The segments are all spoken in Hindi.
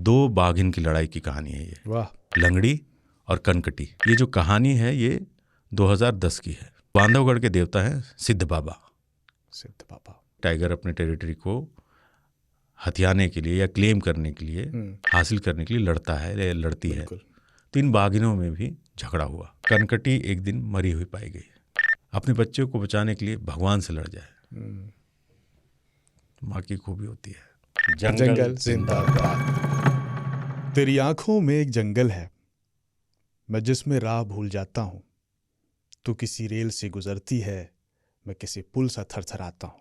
दो बाघिन की लड़ाई की कहानी है ये। वाह। लंगड़ी और कनकटी। ये जो कहानी है ये 2010 की है। बांधवगढ़ के देवता हैं सिद्ध बाबा। सिद्ध बाबा। टाइगर अपने टेरिटरी को हथियाने के लिए या क्लेम करने के लिए, हासिल करने के लिए लड़ता है या लड़ती है। तो इन बाघिनों में भी झगड़ा हुआ। कनकटी एक दिन मरी हुई पाई गई। अपने बच्चों को बचाने के लिए भगवान से लड़ जाए। माँ की खूबी होती है। जंगल जिंदाबाद। तेरी आंखों में एक जंगल है, मैं जिसमें राह भूल जाता हूँ। तू किसी रेल से गुजरती है, मैं किसी पुल सा थरथराता हूँ।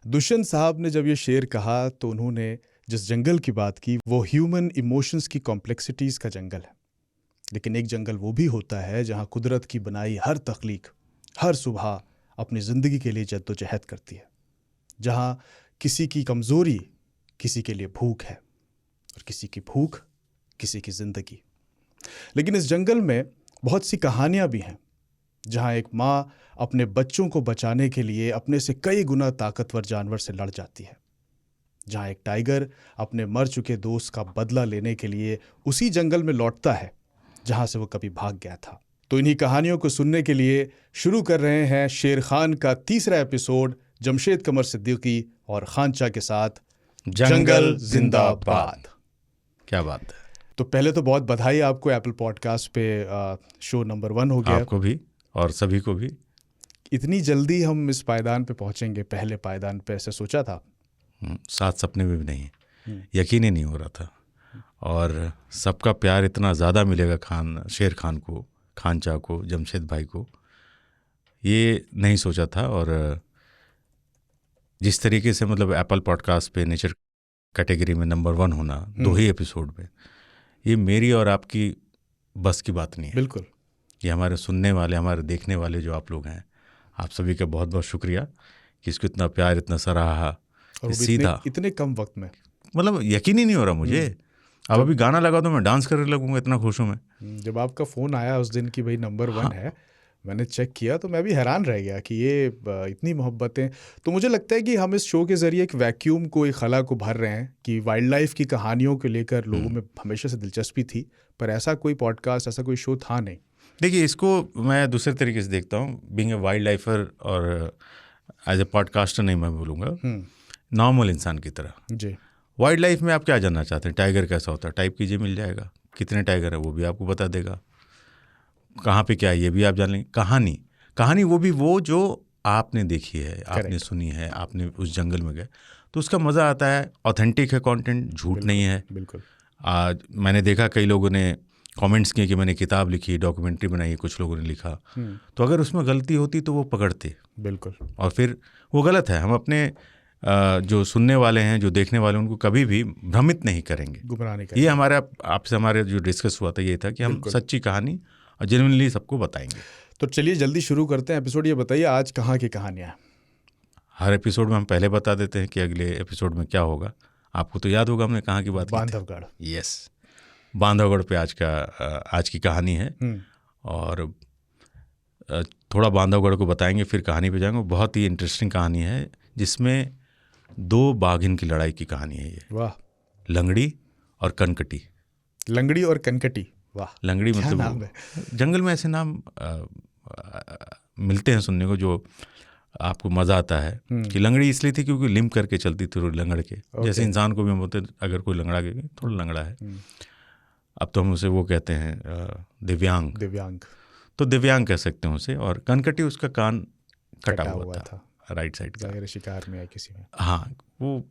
दुष्यंत साहब ने जब ये शेर कहा तो उन्होंने जिस जंगल की बात की वो ह्यूमन इमोशंस की कॉम्प्लेक्सिटीज़ का जंगल है। लेकिन एक जंगल वो भी होता है जहाँ कुदरत की बनाई हर तख्लीक हर सुबह अपनी ज़िंदगी के लिए जद्दोजहद करती है। जहाँ किसी की कमज़ोरी किसी के लिए भूख है और किसी की भूख किसी की ज़िंदगी। लेकिन इस जंगल में बहुत सी कहानियाँ भी हैं जहाँ एक माँ अपने बच्चों को बचाने के लिए अपने से कई गुना ताकतवर जानवर से लड़ जाती है। जहाँ एक टाइगर अपने मर चुके दोस्त का बदला लेने के लिए उसी जंगल में लौटता है जहाँ से वो कभी भाग गया था। तो इन्हीं कहानियों को सुनने के लिए शुरू कर रहे हैं शेर खान का तीसरा एपिसोड जमशेद कमर सिद्दीकी और खानचा के साथ जंगल जिंदाबाद। क्या बात है। तो पहले तो बहुत बधाई आपको, एप्पल पॉडकास्ट पे शो नंबर 1 हो गया। आपको भी और सभी को भी। इतनी जल्दी हम इस पायदान पे पहुंचेंगे, पहले पायदान पे ऐसे सोचा था? सात सपने में भी नहीं, यकीन ही नहीं हो रहा था। और सबका प्यार इतना ज़्यादा मिलेगा शेर खान को, खानचा को, जमशेद भाई को, ये नहीं सोचा था। और जिस तरीके से मतलब एप्पल पॉडकास्ट पे नेचर कैटेगरी में नंबर 1 होना 2 ही एपिसोड में, ये मेरी और आपकी बस की बात नहीं है। बिल्कुल। ये हमारे सुनने वाले, हमारे देखने वाले जो आप लोग हैं, आप सभी का बहुत बहुत शुक्रिया कि इसको इतना प्यार, इतना सराहा। और सीधा इतने कम वक्त में, मतलब यकीन ही नहीं हो रहा मुझे। अब अभी गाना लगा तो मैं डांस करने लगूंगा, इतना खुश हूँ मैं। जब आपका फ़ोन आया उस दिन की भाई नंबर 1 है, मैंने चेक किया तो मैं भी हैरान रह गया कि ये इतनी मोहब्बतें। तो मुझे लगता है कि हम इस शो के ज़रिए एक वैक्यूम को, एक खला को भर रहे हैं कि वाइल्ड लाइफ की कहानियों को लेकर लोगों में हमेशा से दिलचस्पी थी, पर ऐसा कोई पॉडकास्ट, ऐसा कोई शो था नहीं। देखिए, इसको मैं दूसरे तरीके से देखता हूँ, बीइंग ए वाइल्ड लाइफर और एज ए पॉडकास्टर नहीं मैं बोलूँगा, नॉर्मल इंसान की तरह। जी। वाइल्ड लाइफ में आप क्या जानना चाहते हैं? टाइगर कैसा होता है, टाइप कीजिए, मिल जाएगा। कितने टाइगर है वो भी आपको बता देगा। कहाँ पे क्या है ये भी आप जान लेंगे। कहानी वो भी वो जो आपने देखी है, आपने सुनी है, आपने उस जंगल में गए तो उसका मज़ा आता है। ऑथेंटिक है कंटेंट, झूठ नहीं है। बिल्कुल। आज मैंने देखा कई लोगों ने कमेंट्स किए कि मैंने किताब लिखी, डॉक्यूमेंट्री बनाई, कुछ लोगों ने लिखा, तो अगर उसमें गलती होती तो वो पकड़ते। बिल्कुल। और फिर वो गलत है। हम अपने जो सुनने वाले हैं, जो देखने वाले हैं, उनको कभी भी भ्रमित नहीं करेंगे, गुमराह नहीं करेंगे। ये हमारा आपसे हमारे जो डिस्कस हुआ था ये था कि हम सच्ची कहानी और जेन्युइनली सबको बताएंगे। तो चलिए जल्दी शुरू करते हैं एपिसोड। ये बताइए आज कहाँ की कहानियाँ? हर एपिसोड में हम पहले बता देते हैं कि अगले एपिसोड में क्या होगा। आपको तो याद होगा हमने कहाँ की बात की थी। बांधवगढ़। यस, बांधवगढ़ पे आज की कहानी है। और थोड़ा बांधवगढ़ को बताएंगे, फिर कहानी पे जाएंगे। बहुत ही इंटरेस्टिंग कहानी है जिसमें 2 बाघिन की लड़ाई की कहानी है ये। वाह। लंगड़ी और कनकटी। लंगड़ी और कनकटी, वाह। लंगड़ी मतलब नाम है? जंगल में ऐसे नाम मिलते हैं सुनने को जो आपको मज़ा आता है। कि लंगड़ी इसलिए थी क्योंकि लिम्प करके चलती थी, लंगड़ के। जैसे इंसान को भी हम बोलते, अगर कोई लंगड़ा के थोड़ा लंगड़ा है, अब तो हम उसे वो कहते हैं दिव्यांग। तो दिव्यांग कह सकते हैं उसे। और कनकटी उसका कान कटा हुआ था राइट साइड का। शिकार में या किसी में, हाँ, वो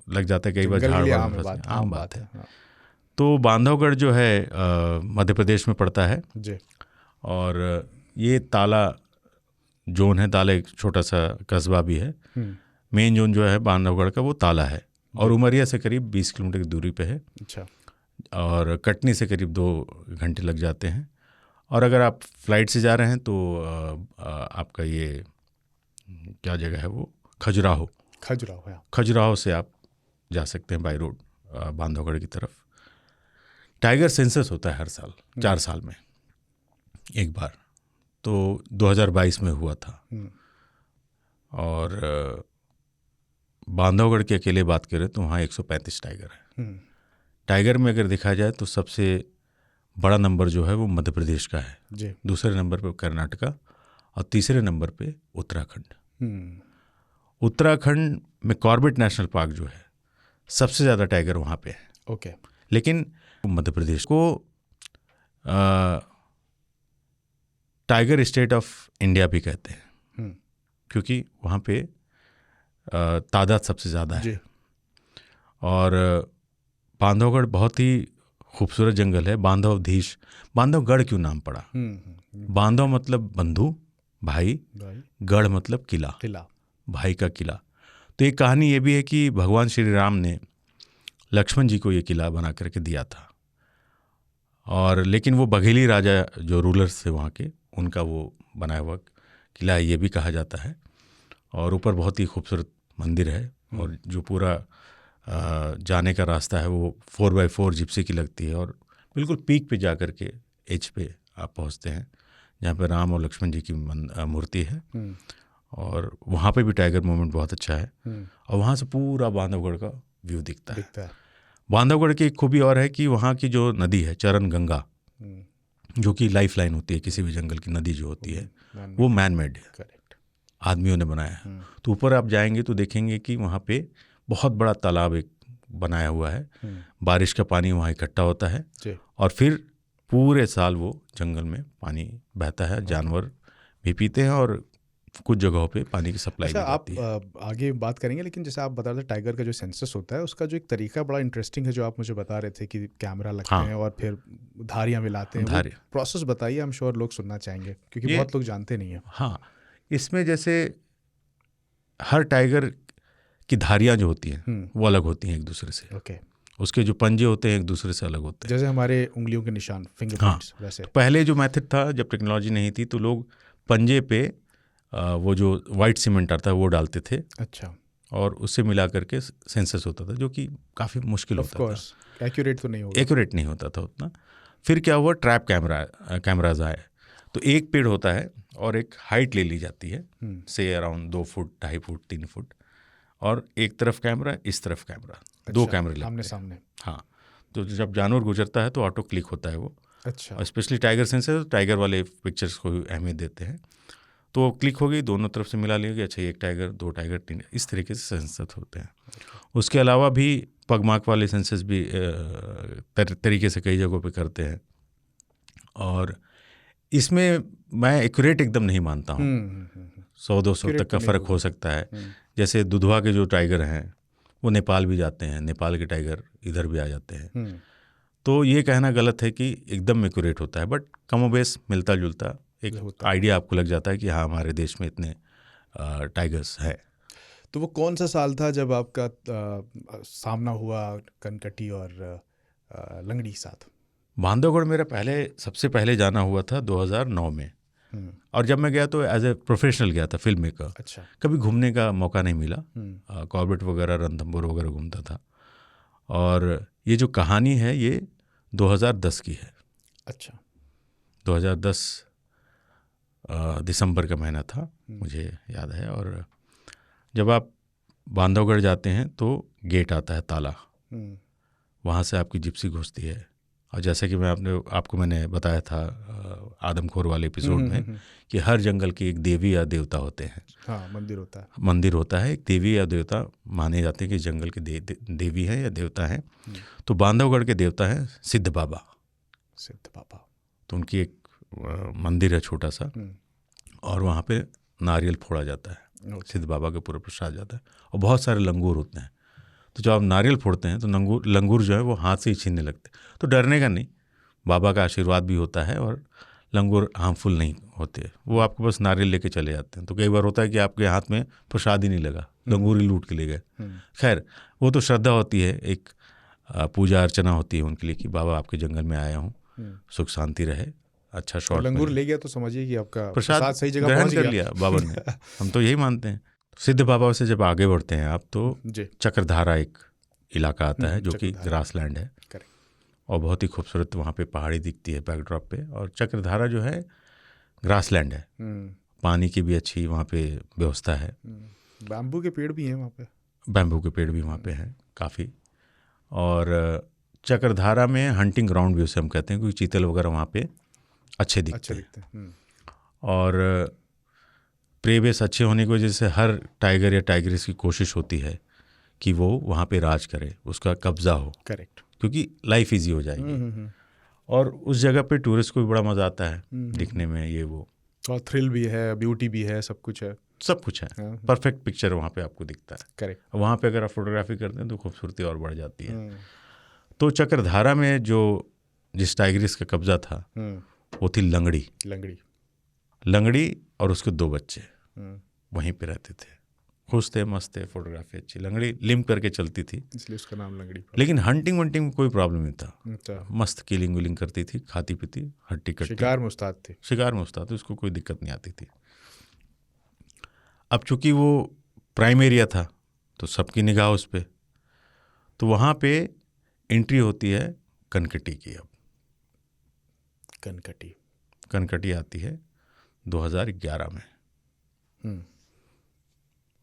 लग जाता है कई बार, झाड़ में आम बात है। तो बांधवगढ़ जो है मध्य प्रदेश में पड़ता है जी। और ये ताला जोन है। ताला एक छोटा सा कस्बा भी है। मेन जोन जो है बांधवगढ़ का वो ताला है। और उमरिया से करीब 20 किलोमीटर की दूरी पे है। अच्छा। और कटनी से करीब 2 घंटे लग जाते हैं। और अगर आप फ्लाइट से जा रहे हैं तो आपका ये क्या जगह है वो, खजुराहो से आप जा सकते हैं बाई रोड बांधवगढ़ की तरफ। टाइगर सेंसस होता है हर साल, 4 साल में एक बार। तो 2022 में हुआ था। और बांधवगढ़ की अकेले बात करें तो वहाँ 135 टाइगर है। टाइगर में अगर देखा जाए तो सबसे बड़ा नंबर जो है वो मध्य प्रदेश का है जी। दूसरे नंबर पे कर्नाटका और तीसरे नंबर पे उत्तराखंड। उत्तराखंड में कॉर्बेट नेशनल पार्क जो है सबसे ज़्यादा टाइगर वहाँ पे है। ओके। लेकिन मध्य प्रदेश को टाइगर स्टेट ऑफ इंडिया भी कहते हैं क्योंकि वहाँ पे तादाद सबसे ज़्यादा है। और बांधवगढ़ बहुत ही खूबसूरत जंगल है। बांधवधीश, बांधवगढ़ क्यों नाम पड़ा? बांधव मतलब बंधु, भाई, गढ़ मतलब किला, भाई का किला। तो एक कहानी ये भी है कि भगवान श्री राम ने लक्ष्मण जी को ये किला बना करके दिया था, और लेकिन वो बघेली राजा जो रूलर्स थे वहाँ के, उनका वो बनाया हुआ किला है, ये भी कहा जाता है। और ऊपर बहुत ही खूबसूरत मंदिर है, और जो पूरा जाने का रास्ता है वो 4x4 जिप्सी की लगती है, और बिल्कुल पीक पे जा कर के एज पे आप पहुँचते हैं जहाँ पे राम और लक्ष्मण जी की मूर्ति है। और वहाँ पे भी टाइगर मूवमेंट बहुत अच्छा है, और वहाँ से पूरा बांधवगढ़ का व्यू दिखता है। बांधवगढ़ की एक खूबी और है कि वहाँ की जो नदी है चरण गंगा, जो कि लाइफ लाइन होती है किसी भी जंगल की नदी जो होती है, वो मैन मेड है, आदमियों ने बनाया है। तो ऊपर आप जाएंगे तो देखेंगे कि वहाँ पे बहुत बड़ा तालाब एक बनाया हुआ है, बारिश का पानी वहाँ इकट्ठा होता है, और फिर पूरे साल वो जंगल में पानी बहता है, जानवर भी पीते हैं, और कुछ जगहों पे पानी की सप्लाई भी होती है। आप आगे बात करेंगे, लेकिन जैसे आप बता रहे थे टाइगर का जो सेंसस होता है उसका जो एक तरीका बड़ा इंटरेस्टिंग है, जो आप मुझे बता रहे थे कि कैमरा लगते हैं और फिर धारियाँ मिलाते हैं, वो प्रोसेस बताइए। हम श्योर लोग सुनना चाहेंगे क्योंकि बहुत लोग जानते नहीं हैं। हाँ, इसमें जैसे हर टाइगर की धारियाँ जो होती हैं वो अलग होती हैं एक दूसरे से। ओके। उसके जो पंजे होते हैं एक दूसरे से अलग होते हैं, जैसे हमारे उंगलियों के निशान, फिंगरप्रिंट्स। वैसे तो पहले जो मेथड था, जब टेक्नोलॉजी नहीं थी, तो लोग पंजे पे वो जो वाइट सीमेंट आता है वो डालते थे। अच्छा। और उससे मिला करके सेंसस होता था, जो कि काफ़ी मुश्किल होता था, एक्यूरेट तो नहीं होगा, एक्यूरेट नहीं होता था उतना। फिर क्या हुआ, ट्रैप कैमराज आए। तो एक पेड़ होता है और एक हाइट ले ली जाती है, से अराउंड 2 फुट, 2.5 फुट, 3 फुट, और एक तरफ कैमरा, इस तरफ कैमरा। अच्छा, 2 कैमरे लगते हैं आमने सामने। हाँ, तो जब जानवर गुजरता है तो ऑटो क्लिक होता है वो। अच्छा। और स्पेशली टाइगर सेंसर, टाइगर वाले पिक्चर्स को अहमियत देते हैं। तो क्लिक हो गई, दोनों तरफ से मिला लिया कि अच्छा 1 टाइगर, 2 टाइगर, 3, इस तरीके से सेंसर होते हैं। उसके अलावा भी पगमार्क वाले सेंसस भी तरीके से कई जगहों पे करते हैं। और इसमें मैं एक्यूरेट एकदम नहीं मानता हूँ, 100-200 तक का फ़र्क हो सकता है। जैसे दुधवा के जो टाइगर हैं वो नेपाल भी जाते हैं, नेपाल के टाइगर इधर भी आ जाते हैं। तो ये कहना गलत है कि एकदम एक्यूरेट होता है, बट कमोबेश मिलता जुलता एक आइडिया आपको लग जाता है कि हाँ हमारे देश में इतने टाइगर्स हैं। तो वो कौन सा साल था जब आपका सामना हुआ कनकटी और लंगड़ी के साथ? बांधवगढ़ मेरा सबसे पहले जाना हुआ था 2009 में। और जब मैं गया तो एज ए प्रोफेशनल गया था, फिल्म मेकर। अच्छा। कभी घूमने का मौका नहीं मिला, कॉर्बेट वगैरह, रणथंभौर वगैरह घूमता था। और ये जो कहानी है ये 2010 की है। अच्छा। 2010 दिसंबर का महीना था, मुझे याद है। और जब आप बांधवगढ़ जाते हैं तो गेट आता है ताला, वहाँ से आपकी जिप्सी घुसती है। और जैसे कि आपको मैंने बताया था आदमखोर वाले एपिसोड में कि हर जंगल की एक देवी या देवता होते हैं। हाँ, मंदिर होता है। एक देवी या देवता माने जाते हैं कि जंगल के देवी हैं या देवता हैं। तो बांधवगढ़ के देवता हैं सिद्ध बाबा। तो उनकी एक मंदिर है छोटा सा, और वहाँ पे नारियल फोड़ा जाता है, सिद्ध बाबा के पूरा प्रसाद जाता है, और बहुत सारे लंगूर होते हैं। तो जब आप नारियल फोड़ते हैं तो लंगूर जो है वो हाथ से ही छीनने लगते हैं। तो डरने का नहीं, बाबा का आशीर्वाद भी होता है, और लंगूर हार्मफुल नहीं होते, वो आपको बस नारियल लेके चले जाते हैं। तो कई बार होता है कि आपके हाथ में प्रसाद ही नहीं लगा, लंगूर ही लूट के ले गए। खैर, वो तो श्रद्धा होती है, एक पूजा अर्चना होती है उनके लिए कि बाबा आपके जंगल में आया हूँ, सुख शांति रहे, अच्छा शॉट। लंगूर ले गया तो समझिए कि आपका प्रसाद सही जगह ग्रहण कर लिया बाबा ने। हम तो यही मानते हैं। सिद्ध बाबा से जब आगे बढ़ते हैं आप तो चक्रधारा एक इलाका आता है जो कि ग्रास लैंड है, और बहुत ही खूबसूरत वहाँ पे पहाड़ी दिखती है बैकड्रॉप पे। और चक्रधारा जो है ग्रास लैंड है, पानी की भी अच्छी वहाँ पे व्यवस्था है। बैम्बू के पेड़ भी हैं वहाँ पे, बैम्बू के पेड़ भी वहाँ पे हैं काफ़ी। और चक्रधारा में हंटिंग ग्राउंड भी उसे हम कहते हैं, क्योंकि चीतल वगैरह वहाँ पे अच्छे दिखते हैं। और प्रे बेस अच्छे होने की वजह से हर टाइगर या टाइगरेस की कोशिश होती है कि वो वहाँ पे राज करे, उसका कब्जा हो। करेक्ट। क्योंकि लाइफ इजी हो जाएगी। और उस जगह पे टूरिस्ट को भी बड़ा मज़ा आता है दिखने में, ये वो। और थ्रिल भी है, ब्यूटी भी है, सब कुछ है। सब कुछ है। परफेक्ट पिक्चर वहाँ पे आपको दिखता है। करेक्ट। वहाँ पे अगर आप फोटोग्राफी करते हैं तो खूबसूरती और बढ़ जाती है। तो चक्रधारा में जो जिस टाइग्रेस का कब्जा था वो थी लंगड़ी। लंगड़ी और उसके 2 बच्चे वहीं पे रहते थे, खुश थे, मस्त थे, फोटोग्राफी अच्छी। लंगड़ी लिम्प करके चलती थी, इसलिए उसका नाम लंगड़ी पड़ा। लेकिन हंटिंग वंटिंग में कोई प्रॉब्लम नहीं था। मस्त किलिंग विलिंग करती थी, खाती पीती, हट्टी कट्टी, शिकार में उस्ताद थे, उसको कोई दिक्कत नहीं आती थी। अब चूंकि वो प्राइम एरिया था तो सबकी निगाह उस पे, तो वहाँ पे एंट्री होती है कनकटी की। अब कनकटी आती है 2011 में।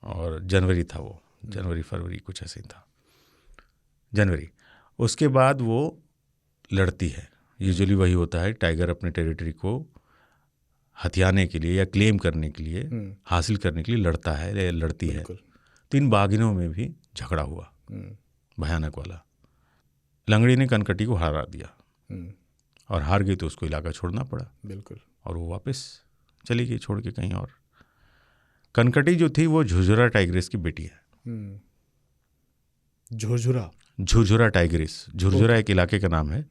और जनवरी था वो, जनवरी फरवरी कुछ ऐसे ही था, जनवरी। उसके बाद वो लड़ती है। यूजुअली वही होता है, टाइगर अपने टेरिटरी को हथियाने के लिए या क्लेम करने के लिए, हासिल करने के लिए लड़ता है या लड़ती है। तो इन बाघिनों में भी झगड़ा हुआ भयानक वाला। लंगड़ी ने कनकटी को हरा दिया और हार गई तो उसको इलाका छोड़ना पड़ा। बिल्कुल। और वो वापस चली गई छोड़ के कहीं और। कनकटी जो थी वो झुरझुरा टाइग्रेस की बेटी है। झुरझुरा टाइग्रेस, झुरझुरा एक इलाके का नाम है।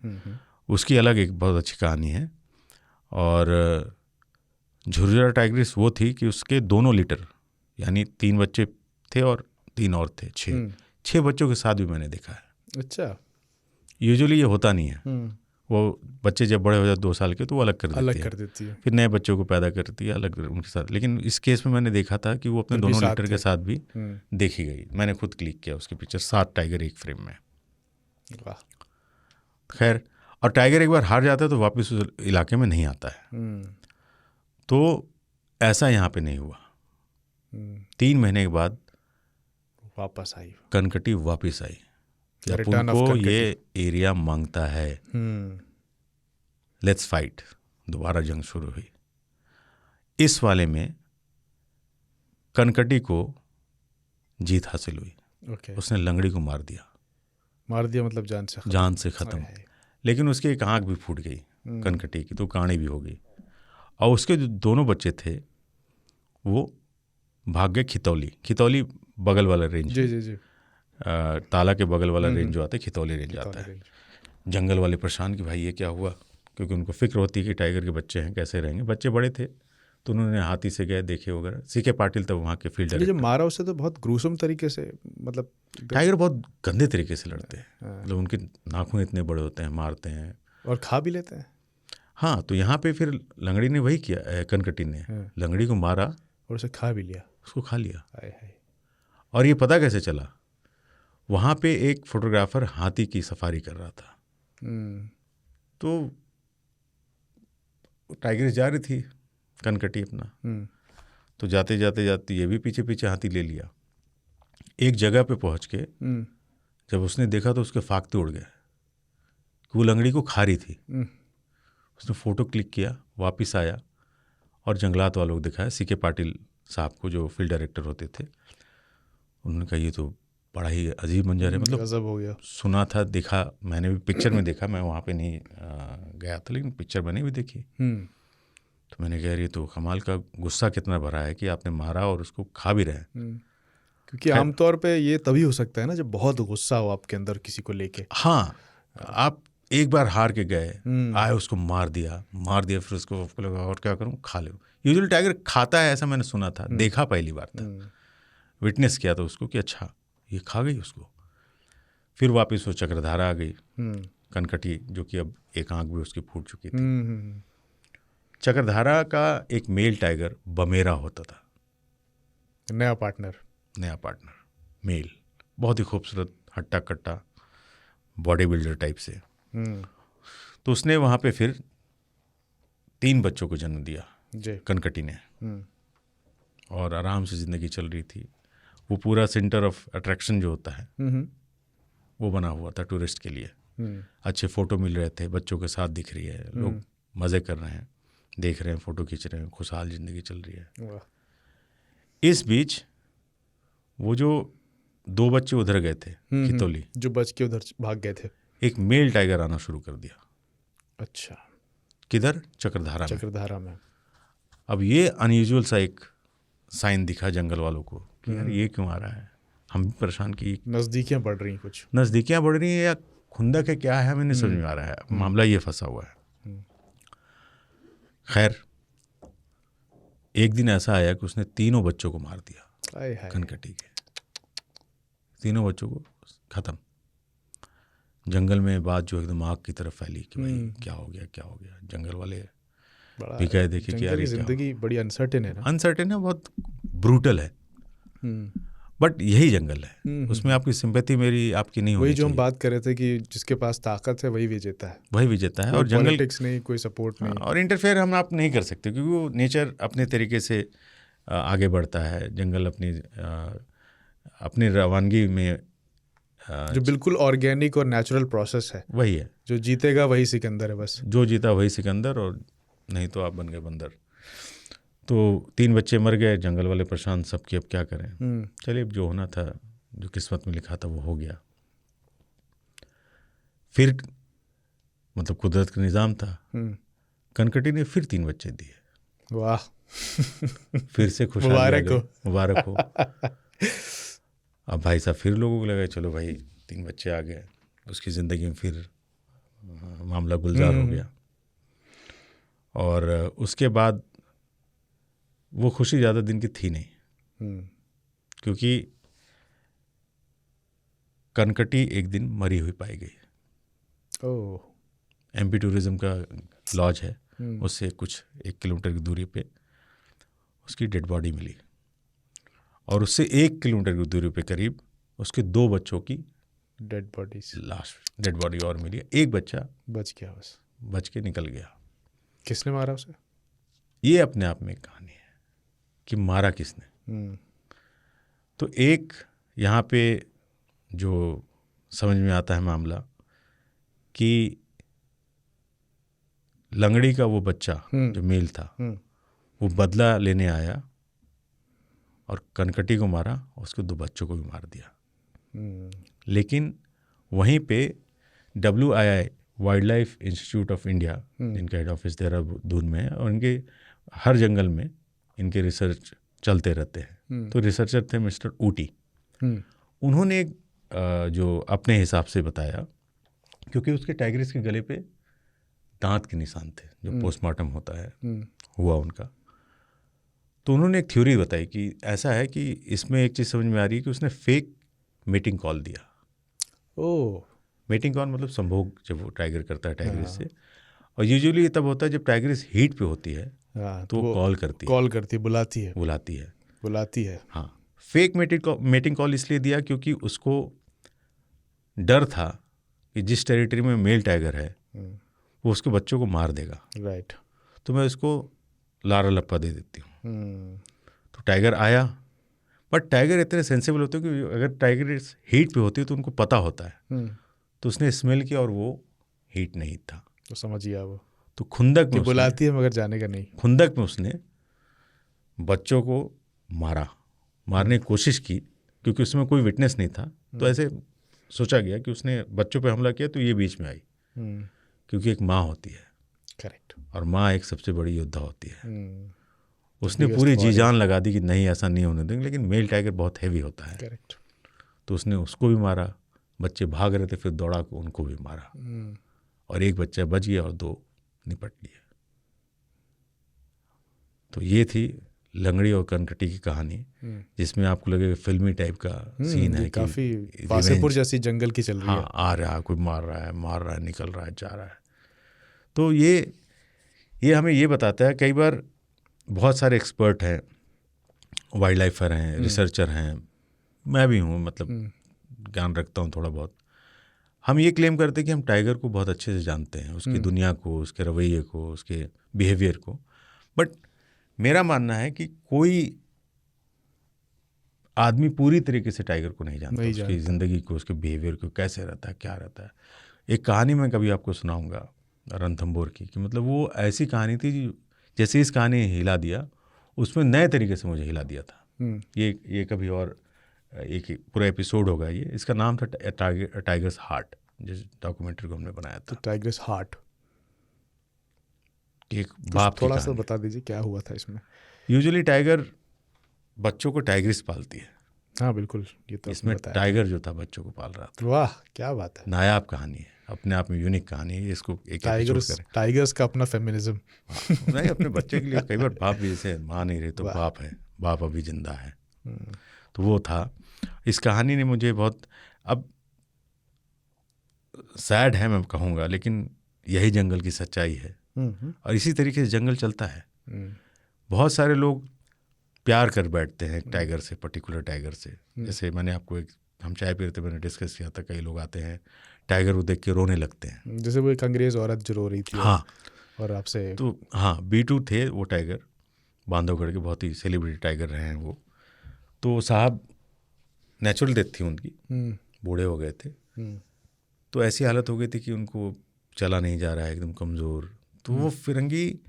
उसकी अलग एक बहुत अच्छी कहानी है। और झुरझुरा टाइग्रेस वो थी कि उसके दोनों लीटर, यानी 3 बच्चे थे और 3 और थे, 6 बच्चों के साथ भी मैंने देखा है। अच्छा। यूजुअली ये होता नहीं है। वो बच्चे जब बड़े हो जाते 2 साल के तो वो अलग कर देती है, फिर नए बच्चों को पैदा करती है अलग उनके साथ। लेकिन इस केस में मैंने देखा था कि वो अपने दोनों लीटर के साथ भी देखी गई। मैंने खुद क्लिक किया उसकी पिक्चर, 7 टाइगर एक फ्रेम में। वाह। खैर, और टाइगर एक बार हार जाता है तो वापस उस इलाके में नहीं आता है। तो ऐसा यहाँ पे नहीं हुआ। 3 महीने के बाद वापस आई कनकटी, वापस आई जब उनको ये एरिया मांगता है, लेट्स फाइट, दोबारा जंग शुरू हुई। इस वाले में कनकटी को जीत हासिल हुई। उसने लंगड़ी को मार दिया मतलब जान से खत्म। लेकिन उसकी एक आंख भी फूट गई कनकटी की, तो काणी भी हो गई। और उसके जो दोनों बच्चे थे वो भाग गए खितौली बगल वाला रेंज। जी। ताला के बगल वाला रेंज जो आता है, खितौली रेंज आता है। जंगल वाले परेशान कि भाई ये क्या हुआ, क्योंकि उनको फिक्र होती है कि टाइगर के बच्चे हैं, कैसे रहेंगे। बच्चे बड़े थे तो उन्होंने हाथी से गए, देखे वगैरह। सीके पाटिल तब वहाँ के फील्ड डायरेक्टर। जब मारा उसे तो बहुत ग्रूसम तरीके से, मतलब टाइगर बहुत गंदे तरीके से लड़ते हैं। मतलब उनके नाखून इतने बड़े होते हैं, मारते हैं और खा भी लेते हैं। हाँ, तो यहाँ पे फिर लंगड़ी ने वही किया, कनकटी ने लंगड़ी को मारा और उसे खा भी लिया। उसको खा लिया। और ये पता कैसे चला, वहाँ पे एक फोटोग्राफर हाथी की सफारी कर रहा था। तो टाइगर जा रही थी कनकटी अपना, तो जाते जाते ये भी पीछे पीछे हाथी ले लिया। एक जगह पे पहुँच के जब उसने देखा तो उसके फाकते उड़ गए, वो लंगड़ी को खा रही थी। उसने फ़ोटो क्लिक किया, वापस आया और जंगलात वालों को दिखाया, सीके पाटिल साहब को, जो फील्ड डायरेक्टर होते थे। उन्होंने कहा ये तो बड़ा ही अजीब मंजर है। मतलब गजब हो गया। सुना था, देखा, मैंने भी पिक्चर में देखा, मैं वहाँ पे नहीं गया था, लेकिन पिक्चर मैंने भी देखी। तो मैंने कहा ये तो कमाल का गुस्सा कितना भरा है कि आपने मारा और उसको खा भी रहे हैं। क्योंकि आमतौर पे ये तभी हो सकता है ना जब बहुत गुस्सा हो आपके अंदर किसी को लेके। हाँ, आप एक बार हार के गए, आए, उसको मार दिया, फिर उसको लगा और क्या करूँ, खा लो। यूजुअली टाइगर खाता है, ऐसा मैंने सुना था, देखा पहली बार था, विटनेस किया था उसको कि अच्छा ये खा गई उसको। फिर वापस वो चक्रधारा आ गई कनकटी, जो कि अब एक आंख भी उसकी फूट चुकी थी। चक्रधारा का एक मेल टाइगर बमेरा होता था, नया पार्टनर मेल, बहुत ही खूबसूरत, हट्टा कट्टा, बॉडी बिल्डर टाइप से। तो उसने वहाँ पे फिर 3 बच्चों को जन्म दिया कनकटी ने। और आराम से ज़िंदगी चल रही थी। वो पूरा सेंटर ऑफ अट्रैक्शन जो होता है वो बना हुआ था टूरिस्ट के लिए। अच्छे फ़ोटो मिल रहे थे, बच्चों के साथ दिख रही है, लोग मज़े कर रहे हैं, देख रहे हैं, फ़ोटो खींच रहे हैं, खुशहाल ज़िंदगी चल रही है। इस बीच वो जो 2 बच्चे उधर गए थे खितौली, जो बच के उधर भाग गए थे, एक मेल टाइगर आना शुरू कर दिया। अच्छा, किधर? चक्रधारा में। चक्रधारा में। अब ये अनयूजुअल सा एक साइन दिखा जंगल वालों को कि यार ये क्यों आ रहा है, हम भी परेशान की। नज़दीकियाँ बढ़ रही हैं, कुछ नज़दीकियाँ बढ़ रही हैं या खुंदक है, क्या है, हमें नहीं समझ में आ रहा है। मामला ये फंसा हुआ है। खैर एक दिन ऐसा आया कि उसने 3 बच्चों को मार दिया, कनकटी के 3 बच्चों को ख़त्म। जंगल में बात जो एकदम आग की तरफ फैली कि भाई क्या हो गया, क्या हो गया। जंगल वाले भी कहे देखे कि यार जिंदगी बड़ी अनसर्टेन है ना। अनसर्टेन है, बहुत ब्रूटल है, बट यही जंगल है, उसमें आपकी सिंपैथी मेरी आपकी नहीं होनी वही जो हम चाहिए। बात कर रहे थे कि जिसके पास ताकत है वही विजेता है, वही विजेता है। कोई और जंगल पॉलिटिक्स नहीं, कोई सपोर्ट नहीं, और इंटरफेयर हम आप नहीं कर सकते क्योंकि वो नेचर अपने तरीके से आगे बढ़ता है। जंगल अपनी रवानगी में जो बिल्कुल ऑर्गेनिक और नेचुरल प्रोसेस है, वही है। जो जीतेगा वही सिकंदर है बस। जो जीता वही सिकंदर, और नहीं तो आप बन गए बंदर। तो 3 बच्चे मर गए, जंगल वाले परेशान, सबकी अब क्या करें। चलिए, अब जो होना था, जो किस्मत में लिखा था वो हो गया। फिर मतलब कुदरत का निज़ाम था, कनकटी ने फिर 3 बच्चे दिए। वाह, फिर से खुशहाली मुबारक हो। अब भाई साहब फिर लोगों को लगा चलो भाई 3 बच्चे आ गए, उसकी ज़िंदगी में फिर मामला गुलजार हो गया। और उसके बाद वो खुशी ज़्यादा दिन की थी नहीं, क्योंकि कनकटी एक दिन मरी हुई पाई गई। एमपी टूरिज्म का लॉज है, उससे कुछ 1 किलोमीटर की दूरी पे उसकी डेड बॉडी मिली, और उससे 1 किलोमीटर की दूरी पे करीब उसके 2 बच्चों की डेड बॉडी और मिली। एक बच्चा बच गया, बस बच के निकल गया। किसने मारा उसे? ये अपने आप में एक कहानी है कि मारा किसने। तो एक यहाँ पे जो समझ में आता है मामला कि लंगड़ी का वो बच्चा जो मेल था, वो बदला लेने आया और कनकटी को मारा, उसके 2 बच्चों को भी मार दिया। लेकिन वहीं पे WII wild life institute of India, जिनका हेड ऑफिस देहरादून में है, और इनके हर जंगल में इनके रिसर्च चलते रहते हैं। तो रिसर्चर थे मिस्टर ऊटी। उन्होंने एक जो अपने हिसाब से बताया, क्योंकि उसके टाइग्रिस के गले पे दांत के निशान थे, जो पोस्टमार्टम होता है हुआ उनका। तो उन्होंने एक थ्योरी बताई कि ऐसा है कि इसमें एक चीज़ समझ में आ रही है कि उसने फेक मेटिंग कॉल दिया। मेटिंग कॉल मतलब संभोग जब वो टाइगर करता है टाइग्रिस से, और यूजुअली ये तब होता है जब टाइग्रिस हीट पे होती है, तो वो कॉल करती है, बुलाती है। हाँ, फेक मेटिंग कॉल इसलिए दिया क्योंकि उसको डर था कि जिस टेरिटरी में मेल टाइगर है वो उसके बच्चों को मार देगा। राइट। तो मैं उसको लारा लप्पा दे देती हूँ। तो टाइगर आया, बट टाइगर इतने सेंसिबल होते हैं कि अगर टाइगर हीट पे होती है तो उनको पता होता है। तो उसने स्मेल किया और वो हीट नहीं था, तो समझ गया वो। तो खुंदक में बुलाती है मगर जाने का नहीं। खुंदक में उसने बच्चों को मारने की कोशिश की, क्योंकि उसमें कोई विटनेस नहीं था। तो ऐसे सोचा गया कि उसने बच्चों पे हमला किया तो ये बीच में आई, क्योंकि एक माँ होती है। करेक्ट। और माँ एक सबसे बड़ी योद्धा होती है। उसने पूरी जी जान लगा दी कि नहीं ऐसा नहीं होने देंगे, लेकिन मेल टाइगर बहुत हैवी होता है। करेक्ट। तो उसने उसको भी मारा, बच्चे भाग रहे थे, फिर दौड़ा को उनको भी मारा, और एक बच्चा बच गया और 2 निपट लिए। तो ये थी लंगड़ी और कनकटी की कहानी, जिसमें आपको लगेगा फिल्मी टाइप का सीन है, काफी वासेपुर जैसी जंगल की चल रही है। हाँ, आ रहा है कोई, मार रहा है, निकल रहा है, जा रहा है। तो ये हमें ये बताता है, कई बार बहुत सारे एक्सपर्ट हैं, वाइल्ड लाइफर हैं, रिसर्चर हैं, मैं भी हूँ, मतलब ज्ञान रखता हूँ थोड़ा बहुत। हम ये क्लेम करते हैं कि हम टाइगर को बहुत अच्छे से जानते हैं, उसकी दुनिया को, उसके रवैये को, उसके बिहेवियर को। बट मेरा मानना है कि कोई आदमी पूरी तरीके से टाइगर को नहीं जानता, उसकी ज़िंदगी को, उसके बिहेवियर को, कैसे रहता है, क्या रहता है। एक कहानी मैं कभी आपको सुनाऊंगा रणथंभौर की, कि मतलब वो ऐसी कहानी थी जैसे इस कहानी ने हिला दिया, उसमें नए तरीके से मुझे हिला दिया था। ये कभी और एक पूरा एपिसोड होगा ये। इसका नाम था टाइगर्स हार्ट, जिस डॉक्यूमेंट्री को हमने बनाया था। टाइगर्स हार्ट, एक बाप की थोड़ा सा कहानी। बता दीजिए क्या हुआ था इसमें। यूजुअली टाइगर बच्चों को टाइग्रिस पालती है। हाँ बिल्कुल, ये तो इसमें टाइगर जो था बच्चों को पाल रहा था। वाह क्या बात है, नायाब कहानी है, अपने आप में यूनिक कहानी है। इसको एक एपिसोड करें। टाइगर्स का अपना फेमिनिज्म। नहीं, अपने बच्चे के लिए कई बार बाप भी, जैसे माँ नहीं रही तो बाप है, बाप अभी जिंदा है, तो वो था। इस कहानी ने मुझे बहुत, अब सैड है मैं कहूँगा, लेकिन यही जंगल की सच्चाई है और इसी तरीके से जंगल चलता है। बहुत सारे लोग प्यार कर बैठते हैं टाइगर से, पर्टिकुलर टाइगर से। जैसे मैंने आपको हम चाय पी रहे थे, मैंने डिस्कस किया था, कई लोग आते हैं टाइगर को देख के रोने लगते हैं, जैसे वो एक अंग्रेज औरत जो रो रही थी। हाँ, और आपसे तो हाँ, बीटू थे वो टाइगर, बांधवगढ़ के बहुत ही सेलिब्रिटी टाइगर रहे हैं वो। तो साहब नेचुरल डेथ थी उनकी, बूढ़े हो गए थे, तो ऐसी हालत हो गई थी कि उनको चला नहीं जा रहा है, एकदम कमज़ोर। तो वो फिरंगी,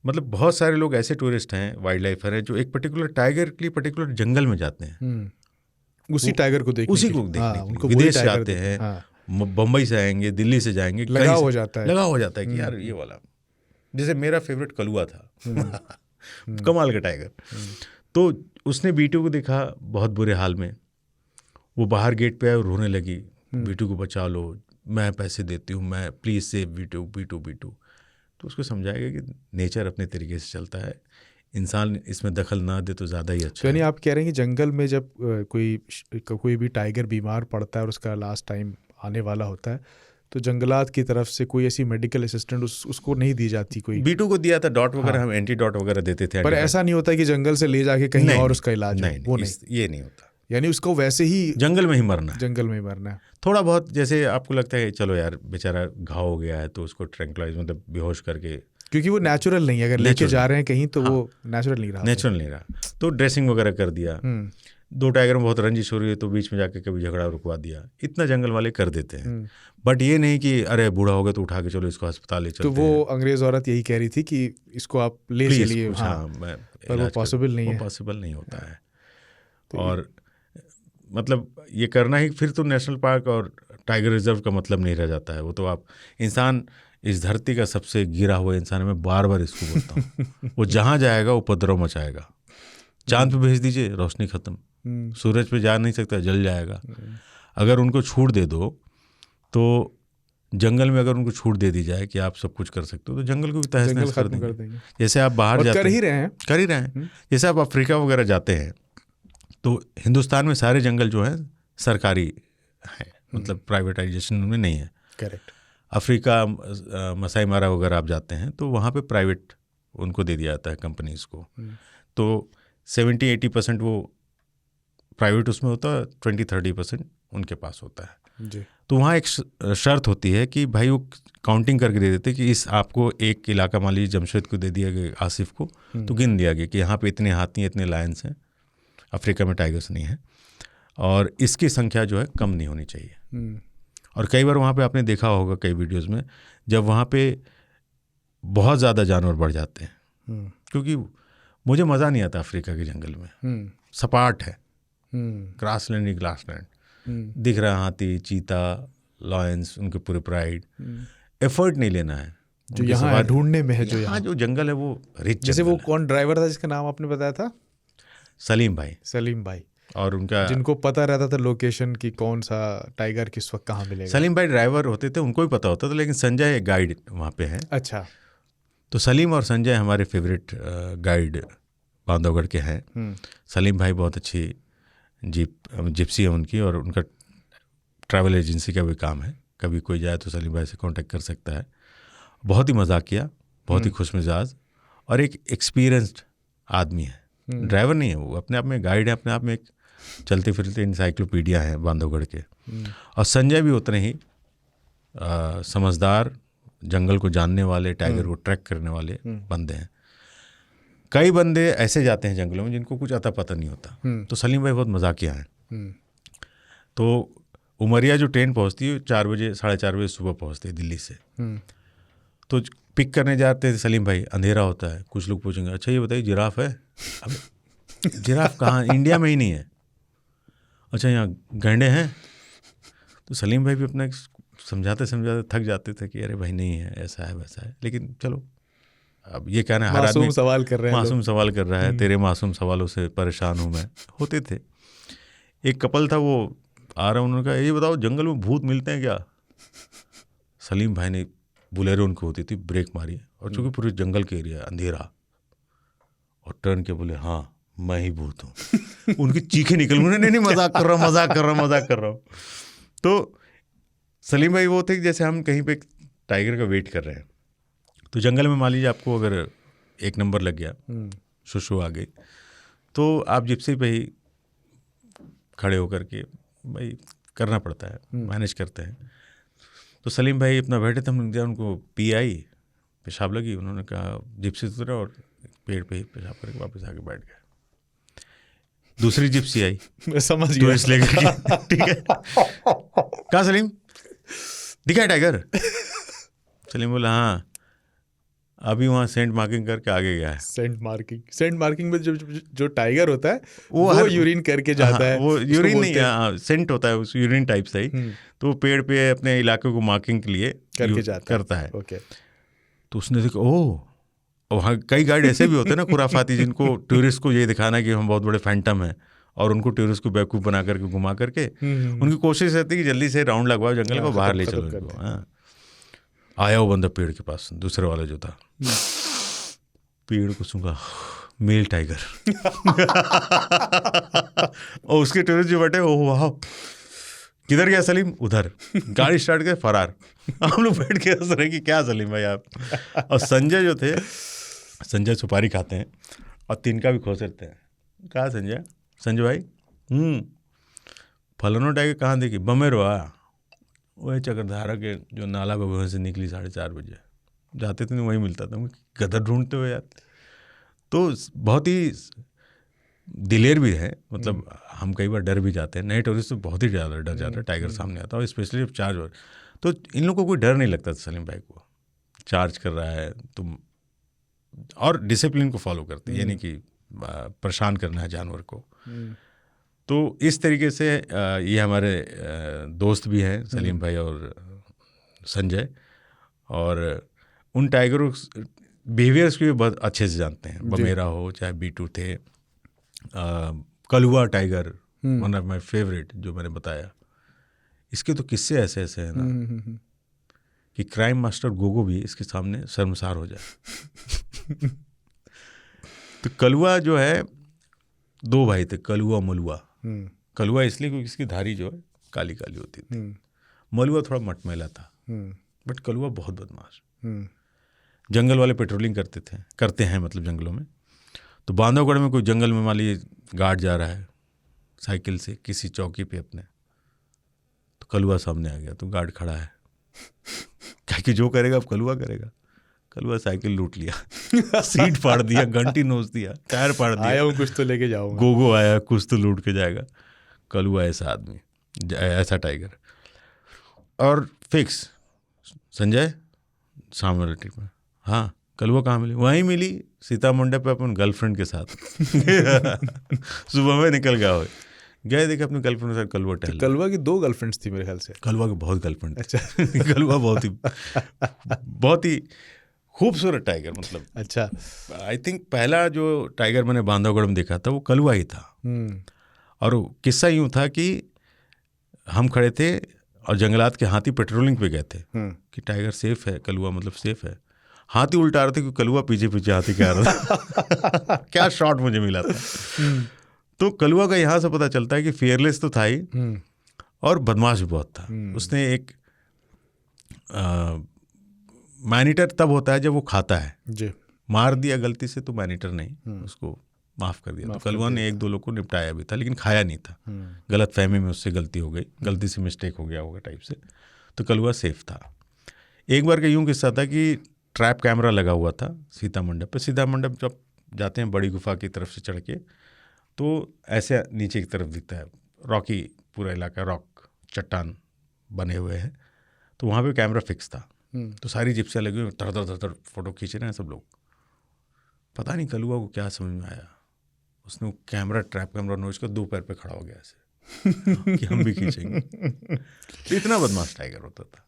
मतलब बहुत सारे लोग ऐसे टूरिस्ट हैं, वाइल्ड लाइफर हैं, जो एक पर्टिकुलर टाइगर के लिए पर्टिकुलर जंगल में जाते हैं, उसी टाइगर को देखने, उसी को देखने के लिए। विदेश से आते हैं, बम्बई से आएंगे, दिल्ली से जाएंगे, लगाव हो जाता है कि यार ये वाला। जैसे मेरा फेवरेट कलुआ था, कमाल का टाइगर। तो उसने बीटू को देखा बहुत बुरे हाल में, वो बाहर गेट पे आए और रोने लगी, बीटू को बचा लो, मैं पैसे देती हूँ, मैं प्लीज़ सेव बीटू बीटू बीटू। तो उसको समझाएगा कि नेचर अपने तरीके से चलता है, इंसान इसमें दखल ना दे तो ज़्यादा ही अच्छा। यानी आप कह रहे हैं कि जंगल में जब कोई भी टाइगर बीमार पड़ता है और उसका लास्ट टाइम आने वाला होता है, तो जंगलात की तरफ से कोई ऐसी मेडिकल असिस्टेंट उसको नहीं दी जाती। कोई बीटू को दिया था डॉट वगैरह, हम एंटी डॉट वगैरह देते थे, पर ऐसा नहीं होता कि जंगल से ले जाके कहीं और उसका इलाज नहीं, वो नहीं, ये नहीं होता। यानी उसको वैसे ही जंगल में ही मरना है, जंगल में ही मरना है। थोड़ा बहुत जैसे आपको लगता है चलो यार बेचारा घाव हो गया है तो उसको ट्रैंक्लाइज, मतलब बेहोश करके, क्योंकि वो नेचुरल नहीं है, अगर लेके जा रहे हैं कहीं तो वो नेचुरल नहीं रहा, तो ड्रेसिंग वगैरह कर दिया। दो टाइगर में बहुत रंजिश हो रही है तो बीच में जाके कभी झगड़ा रुकवा दिया, इतना जंगल वाले कर देते हैं। बट ये नहीं कि अरे बूढ़ा हो गया तो उठा के चलो इसको अस्पताल ले चलते हैं। तो वो अंग्रेज औरत यही कह रही थी कि इसको आप ले चलिए, पर वो पॉसिबल नहीं है, पॉसिबल नहीं होता है। और मतलब ये करना ही, फिर तो नेशनल पार्क और टाइगर रिजर्व का मतलब नहीं रह जाता है। वो तो आप, इंसान इस धरती का सबसे गिरा हुआ इंसान है, मैं बार बार इसको बोलता हूँ। वो जहाँ जाएगा उपद्रव मचाएगा। चांद पे भेज दीजिए, रोशनी खत्म, सूरज पे जा नहीं सकता, जल जाएगा। अगर उनको छूट दे दो तो जंगल में, अगर उनको छूट दे दी जाए कि आप सब कुछ कर सकते हो, तो जंगल को भी तहस नहस कर देंगे। जैसे आप बाहर जाते कर ही रहे हैं। जैसे आप अफ्रीका वगैरह जाते हैं तो हिंदुस्तान में सारे जंगल जो हैं सरकारी हैं, मतलब प्राइवेटाइजेशन में नहीं है। करेक्ट। अफ्रीका, मसाई मारा वगैरह आप जाते हैं तो वहाँ पे प्राइवेट उनको दे दिया जाता है, कंपनीज को। तो 70-80% वो प्राइवेट उसमें होता है, 20-30% उनके पास होता है जी। तो वहाँ एक शर्त होती है कि भाई वो काउंटिंग करके दे देते कि इस आपको एक इलाका, मान लीजिए जमशेद को दे दिया गया, आसिफ को, तो गिन दिया गया कि यहाँ पे इतने हाथी, इतने लायंस हैं, अफ्रीका में टाइगर्स नहीं है, और इसकी संख्या जो है कम नहीं होनी चाहिए। और कई बार वहाँ पे आपने देखा होगा कई वीडियोस में, जब वहाँ पे बहुत ज़्यादा जानवर बढ़ जाते हैं, क्योंकि मुझे मज़ा नहीं आता अफ्रीका के जंगल में। सपाट है, ग्रासलैंड ही ग्रासलैंड, दिख रहा हाथी, चीता, लॉयंस, उनके पूरे प्राइड। एफर्ट नहीं लेना है जो यहाँ ढूंढने में है, जो यहाँ जो जंगल है वो रिच। जैसे वो कौन ड्राइवर था जिसका नाम आपने बताया था? सलीम भाई। और उनका, जिनको पता रहता था लोकेशन की कौन सा टाइगर किस वक्त कहाँ मिलेगा। सलीम भाई ड्राइवर होते थे, उनको ही पता होता था, लेकिन संजय गाइड वहाँ पे है। अच्छा। तो सलीम और संजय हमारे फेवरेट गाइड बांधवगढ़ के हैं। सलीम भाई बहुत अच्छी जिप्सी है उनकी, और उनका ट्रैवल एजेंसी का भी काम है। कभी कोई जाए तो सलीम भाई से कांटेक्ट कर सकता है। बहुत ही मजाकिया, बहुत ही खुश मिजाज, और एक एक्सपीरियंस्ड आदमी है। ड्राइवर नहीं है वो, अपने आप में गाइड है, अपने आप में एक चलते फिरते इंसाइक्लोपीडिया है बांधवगढ़ के। और संजय भी उतने ही समझदार, जंगल को जानने वाले, टाइगर को ट्रैक करने वाले बंदे हैं। कई बंदे ऐसे जाते हैं जंगलों में जिनको कुछ अता पता नहीं होता, तो सलीम भाई बहुत मजाकिया हैं। तो उमरिया जो ट्रेन पहुंचती है 4 बजे 4:30 बजे सुबह पहुंचती है दिल्ली से। तो पिक करने जाते थे सलीम भाई, अंधेरा होता है, कुछ लोग पूछेंगे अच्छा ये बताइए जिराफ है? अब जिराफ कहाँ, इंडिया में ही नहीं है। अच्छा यहाँ गैंडे हैं? तो सलीम भाई भी अपना समझाते समझाते थक जाते थे कि अरे भाई नहीं है, ऐसा है वैसा है। लेकिन चलो अब ये कहना है हर आदमी सवाल कर रहे हैं, मासूम सवाल कर रहा है, तेरे मासूम सवालों से परेशान हूँ मैं, होते थे। एक कपल था, वो आ रहा, उन्होंने कहा ये बताओ जंगल में भूत मिलते हैं क्या? सलीम भाई ने, बुलेरो उनको होती थी, ब्रेक मारी और चूंकि पूरे जंगल के एरिया अंधेरा, और टर्न के बोले हाँ मैं ही भूत हूँ। उनकी चीखें निकल, उन्होंने नहीं मजाक कर रहा हूँ। तो सलीम भाई वो थे कि जैसे हम कहीं पे टाइगर का वेट कर रहे हैं, तो जंगल में मान लीजिए आपको अगर 1 नंबर लग गया, शुशु आ गई, तो आप जिप्सी पे ही खड़े होकर के भाई करना पड़ता है, मैनेज करते हैं। तो सलीम भाई अपना बैठे थे, हमने दिया उनको पी आई, पेशाब लगी, उन्होंने कहा जिप्सी उतरा और पेड़ पे ही पेशाब करके वापस आके बैठ गए। दूसरी जिप्सी आई, मैं समझ गया, टूरिस्ट लेकर के, ठीक है, कहा सलीम दिखा है टाइगर? सलीम बोला हाँ अभी वहाँ सेंट मार्किंग करके आगे गया है। सेंट मार्किंग में जो टाइगर होता है वो यूरिन करके जाता है। वो यूरिन नहीं, सेंट होता है, उस यूरिन टाइप से ही। तो वो पेड़ पे अपने इलाके को मार्किंग के लिए करता है। ओके। तो उसने देखा ओह, वहाँ कई गाइड ऐसे भी होते हैं ना खुराफाती, जिनको टूरिस्ट को ये दिखाना कि हम बहुत बड़े फैंटम हैं, और उनको टूरिस्ट को बेवकूफ़ बना करके घुमा करके उनकी कोशिश रहती है कि जल्दी से राउंड लगवाओ, जंगल को बाहर ले चलो इनको। हाँ, आया वो बंदा पेड़ के पास, दूसरे वाला जो था, पेड़ को सूंघा, मेल टाइगर। और उसके टूरिस्ट जो बैठे, ओह वाह, किधर गया सलीम? उधर। गाड़ी स्टार्ट कर फरार। हम लोग बैठ के हंस रहे कि क्या सलीम भाई आप। और संजय जो थे, संजय सुपारी खाते हैं और तिनका भी खोसते हैं। कहा संजय भाई फलानो टाइगर कहाँ देखी? बमेरवा, वही चक्रधारा के जो नाला बबुआ से निकली 4:30 बजे, जाते थे वहीं मिलता था। गदर ढूंढते हुए यार। तो बहुत ही दिलेर भी है, मतलब हम कई बार डर भी जाते हैं, नए टूरिस्ट तो बहुत ही ज़्यादा डर जाता है टाइगर सामने आता है, और स्पेशली जब चार्ज हो, तो इन लोगों को कोई डर नहीं लगता था सलीम भाई को, चार्ज कर रहा है तुम, और डिसिप्लिन को फॉलो करते हैं, यानी कि परेशान करना है जानवर को। तो इस तरीके से ये हमारे दोस्त भी हैं सलीम भाई और संजय, और उन टाइगरों बिहेवियर्स को भी बहुत अच्छे से जानते हैं। बमेरा हो चाहे बीटू थे, Kalua tiger one of my favourite जो मैंने बताया, इसके तो किस्से ऐसे ऐसे हैं ना कि क्राइम मास्टर गोगो भी इसके सामने शर्मसार हो जाए। तो कलुआ जो है, 2 भाई थे, कलुआ मलुआ। कलुआ इसलिए क्योंकि इसकी धारी जो है काली काली होती थी। मलुआ थोड़ा मटमैला था, बट कलुआ बहुत बदमाश। जंगल वाले पेट्रोलिंग करते हैं मतलब जंगलों में। तो बांधवगढ़ में कोई जंगल में मान लीजिए गार्ड जा रहा है साइकिल से किसी चौकी पे अपने, तो कलुआ सामने आ गया, तो गार्ड खड़ा है, क्या कि जो करेगा अब कलुआ करेगा। कलुआ साइकिल लूट लिया, सीट फाड़ दिया, घंटी नोच दिया, टायर फाड़ दिया, आया हूँ कुछ तो लेके जाऊंगा, गोगो आया कुछ तो लूट के जाएगा। कलुआ ऐसा आदमी, ऐसा टाइगर। और फिक्स संजय सामने वाले ट्रिप में, हाँ कलुआ कहाँ मिली? वहीं मिली सीतामंडप पे अपन गर्लफ्रेंड के साथ। सुबह में निकल गया हो, गए देखे अपनी गर्लफ्रेंड के साथ कलुआ टहल। कलुआ की 2 गर्लफ्रेंड्स थी मेरे ख्याल से। कलुआ की बहुत गर्लफ्रेंड। अच्छा। कलुआ बहुत ही खूबसूरत टाइगर, मतलब अच्छा, आई थिंक पहला जो टाइगर मैंने बांधवगढ़ में देखा था वो कलुआ ही था। और किस्सा यूँ था कि हम खड़े थे और जंगलात के हाथी पेट्रोलिंग पे गए थे कि टाइगर सेफ है, कलुआ मतलब सेफ है। हाथी उल्टा रहे थे कि कलुआ पीछे पीछे हाथी के आ रहा था। क्या शॉट मुझे मिला था। तो कलुआ का यहाँ से पता चलता है कि फियरलेस तो था ही और बदमाश भी बहुत था। उसने एक मैनीटर तब होता है जब वो खाता है जी, मार दिया गलती से तो मैनीटर नहीं, उसको माफ़ कर दिया। तो कलुआ ने 1-2 लोग को निपटाया भी था, लेकिन खाया नहीं था। गलत फहमी में उससे गलती हो गई, गलती से मिस्टेक हो गया होगा टाइप से। तो कलुआ सेफ था। एक बार का यूँ किस्सा था कि ट्रैप कैमरा लगा हुआ था सीतामंडप पे। सीतामंडप जब जाते हैं बड़ी गुफा की तरफ से चढ़ के, तो ऐसे नीचे की तरफ दिखता है, रॉकी पूरा इलाका, रॉक चट्टान बने हुए हैं, तो वहाँ पे कैमरा फिक्स था। तो सारी जिप्सियाँ लगी हुई, तर तर तर फोटो खींच रहे हैं सब लोग। पता नहीं कलुआ को क्या समझ में आया, उसने कैमरा ट्रैप कैमरा नोच कर 2 पैर पे खड़ा हो गया ऐसे कि हम भी खींचेंगे। तो इतना बदमाश टाइगर होता था।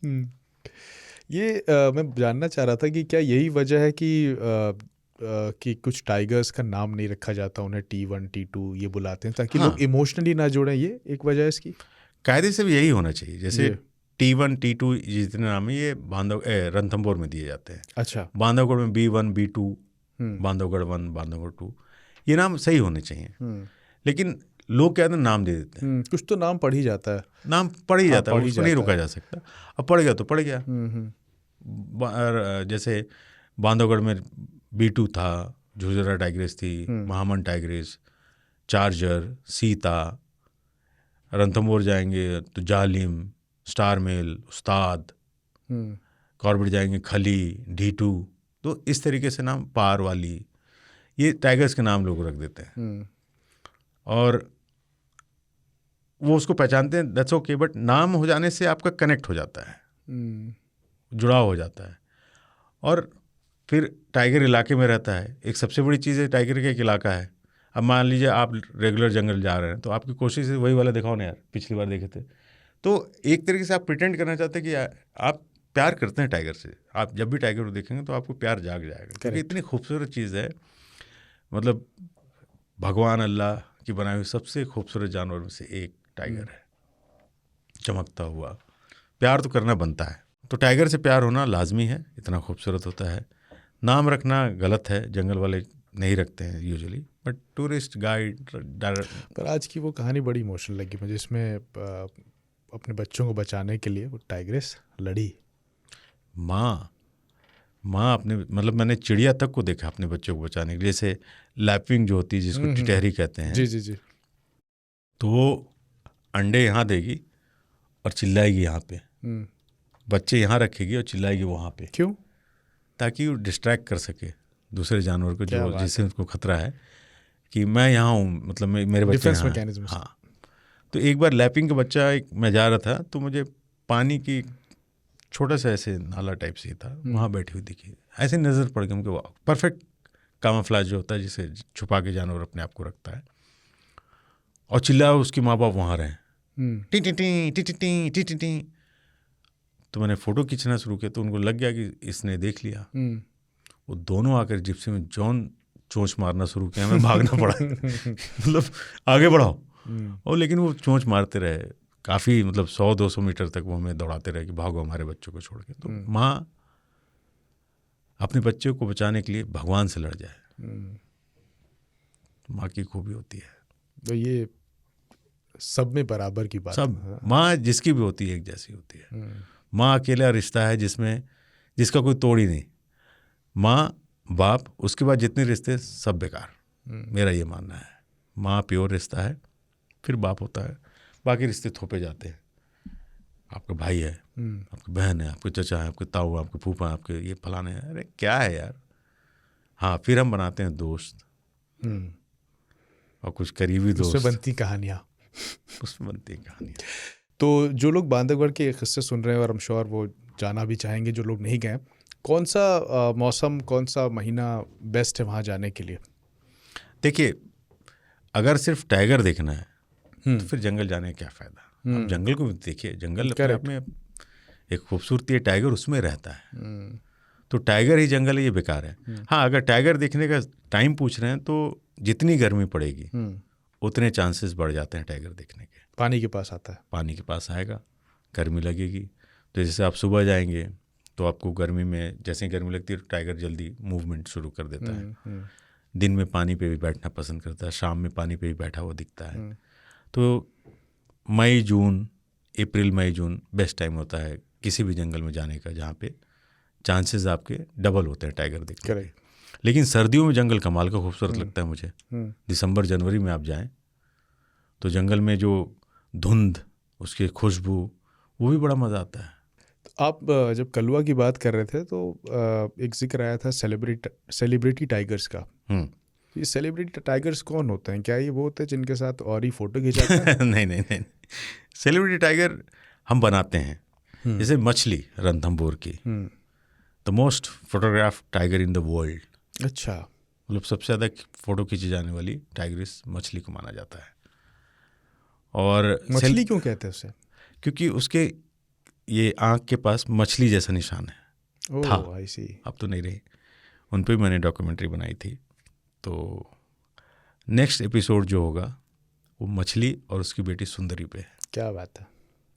ये मैं जानना चाह रहा था कि क्या यही वजह है कि कुछ टाइगर्स का नाम नहीं रखा जाता, उन्हें T1 T2 ये बुलाते हैं ताकि लोग इमोशनली ना जुड़ें, ये एक वजह है इसकी? कायदे से भी यही होना चाहिए। जैसे T1 T2 जितने नाम है ये रणथंभौर में दिए जाते हैं। अच्छा। बांधवगढ़ में B1 B2, बांधवगढ़ 1 बांधवगढ़ 2, ये नाम सही होने चाहिए। लेकिन लोग क्या नाम दे देते हैं। कुछ तो नाम पढ़ ही जाता है, नाम पढ़ ही जाता है, उसको नहीं रोका जा सकता। अब पढ़ गया तो पढ़ गया। जैसे बांधवगढ़ में B2 था, झुंझुनू टाइग्रेस थी, महामन टाइग्रेस, चार्जर, सीता। रणथंभौर जाएंगे तो जालिम, स्टार मेल, उस्ताद। कॉर्बेट जाएंगे खली, D2। तो इस तरीके से नाम, पार वाली, ये टाइगर्स के नाम लोग रख देते हैं और वो उसको पहचानते हैं, दैट्स ओके। बट नाम हो जाने से आपका कनेक्ट हो जाता है, जुड़ाव हो जाता है। और फिर टाइगर इलाके में रहता है। एक सबसे बड़ी चीज़ है टाइगर का एक इलाका है। अब मान लीजिए आप रेगुलर जंगल जा रहे हैं, तो आपकी कोशिश है वही वाला दिखाओ ना यार, पिछली बार देखे थे। तो एक तरीके से आप प्रिटेंड करना चाहते हैं कि आप प्यार करते हैं टाइगर से। आप जब भी टाइगर को देखेंगे तो आपको प्यार जाग जाएगा, क्योंकि इतनी खूबसूरत चीज़ है। मतलब भगवान अल्लाह की बनाई हुई सबसे खूबसूरत जानवर में से एक टाइगर है, चमकता हुआ। प्यार तो करना बनता है, तो टाइगर से प्यार होना लाजमी है, इतना खूबसूरत होता है। नाम रखना गलत है, जंगल वाले नहीं रखते हैं यूजुअली, बट टूरिस्ट गाइड। पर आज की वो कहानी बड़ी इमोशनल लगी मुझे, इसमें अपने बच्चों को बचाने के लिए वो टाइग्रेस लड़ी। माँ अपने, मतलब मैंने चिड़िया तक को देखा अपने बच्चों को बचाने के लिए। जैसे लैपिंग जो होती है, जिसको टिटहरी कहते हैं। जी। तो वो अंडे यहाँ देगी और चिल्लाएगी यहाँ पे, बच्चे यहाँ रखेगी और चिल्लाएगी वहाँ पे। क्यों? ताकि वो डिस्ट्रैक्ट कर सके दूसरे जानवर को, जो जिससे उसको खतरा है कि मैं यहाँ हूँ, मतलब मेरे बच्चे यहाँ हैं। हाँ। तो एक बार लैपिंग का बच्चा, मैं जा रहा था तो मुझे पानी की छोटा सा ऐसे नाला टाइप से था, वहाँ बैठी हुई दिखी, ऐसे नज़र पड़ गई मुझे। वाह, परफेक्ट कामोफ्लेज जो होता है, जिसे छुपा के जानवर अपने आप को रखता है। और चिल्ला, उसकी माँ बाप वहाँ रहे, T T T T T T T T T. तो मैंने फ़ोटो खींचना शुरू किया, तो उनको लग गया कि इसने देख लिया। वो दोनों आकर जिप्सी में जॉन चोंच मारना शुरू किया, हमें भागना पड़ा। मतलब आगे बढ़ाओ, और लेकिन वो चोंच मारते रहे काफ़ी, मतलब 100-200 मीटर तक वो हमें दौड़ाते रहे कि भागो हमारे बच्चों को छोड़ के। तो माँ अपने बच्चों को बचाने के लिए भगवान से लड़ जाए, माँ की खूबी होती है। तो ये सब में बराबर की बात, सब माँ जिसकी भी होती है एक जैसी होती है। माँ अकेला रिश्ता है जिसका कोई तोड़ ही नहीं। माँ बाप, उसके बाद जितने रिश्ते सब बेकार, मेरा ये मानना है। माँ प्योर रिश्ता है, फिर बाप होता है, बाकी रिश्ते थोपे जाते हैं। आपका भाई है, आपकी बहन है, आपके चचा है, आपके ताऊ, आपके फूफा, आपके ये फलाने हैं। अरे क्या है यार। हाँ, फिर हम बनाते हैं दोस्त, और कुछ करीबी दोस्त, उसमें बनती कहानियाँ। तो जो लोग बांधवगढ़ के किस्से सुन रहे हैं, और I'm sure वो जाना भी चाहेंगे, जो लोग नहीं गए, कौन सा मौसम, कौन सा महीना बेस्ट है वहाँ जाने के लिए? देखिए, अगर सिर्फ टाइगर देखना है तो फिर जंगल जाने का क्या फ़ायदा। आप जंगल को भी देखिए, जंगल अपने आप में एक खूबसूरती है, टाइगर उसमें रहता है। तो टाइगर ही जंगल है, ये बेकार है। हाँ, अगर टाइगर देखने का टाइम पूछ रहे हैं तो जितनी गर्मी पड़ेगी उतने चांसेस बढ़ जाते हैं टाइगर देखने के। पानी के पास आता है, पानी के पास आएगा, गर्मी लगेगी। तो जैसे आप सुबह जाएंगे तो आपको गर्मी में, जैसे ही गर्मी लगती है, टाइगर जल्दी मूवमेंट शुरू कर देता है। दिन में पानी पे भी बैठना पसंद करता है, शाम में पानी पे भी बैठा हुआ दिखता है। तो मई जून, अप्रैल मई जून बेस्ट टाइम होता है किसी भी जंगल में जाने का, जहाँ पे चांसेस आपके डबल होते हैं टाइगर देखने के। लेकिन सर्दियों में जंगल कमाल का खूबसूरत लगता है मुझे। दिसंबर जनवरी में आप जाएं तो जंगल में जो धुंध, उसकी खुशबू, वो भी बड़ा मज़ा आता है। आप जब कलुआ की बात कर रहे थे तो एक जिक्र आया था सेलिब्रिटी टाइगर्स का। ये सेलिब्रिटी टाइगर्स कौन होते हैं? क्या ये वो होते हैं जिनके साथ और ही फोटो खिंचाते हैं? नहीं, सेलिब्रिटी टाइगर हम बनाते हैं। जैसे मछली रणथंभौर की, the most photograph tiger in the world. अच्छा, मतलब सबसे ज़्यादा फ़ोटो खींची जाने वाली टाइगर इस मछली को माना जाता है। और मछली क्यों कहते हैं उसे? क्योंकि उसके ये आँख के पास मछली जैसा निशान है। था, आई सी। अब तो नहीं रही। उन पर भी मैंने डॉक्यूमेंट्री बनाई थी। तो नेक्स्ट एपिसोड जो होगा वो मछली और उसकी बेटी सुंदरी पे है। क्या बात है,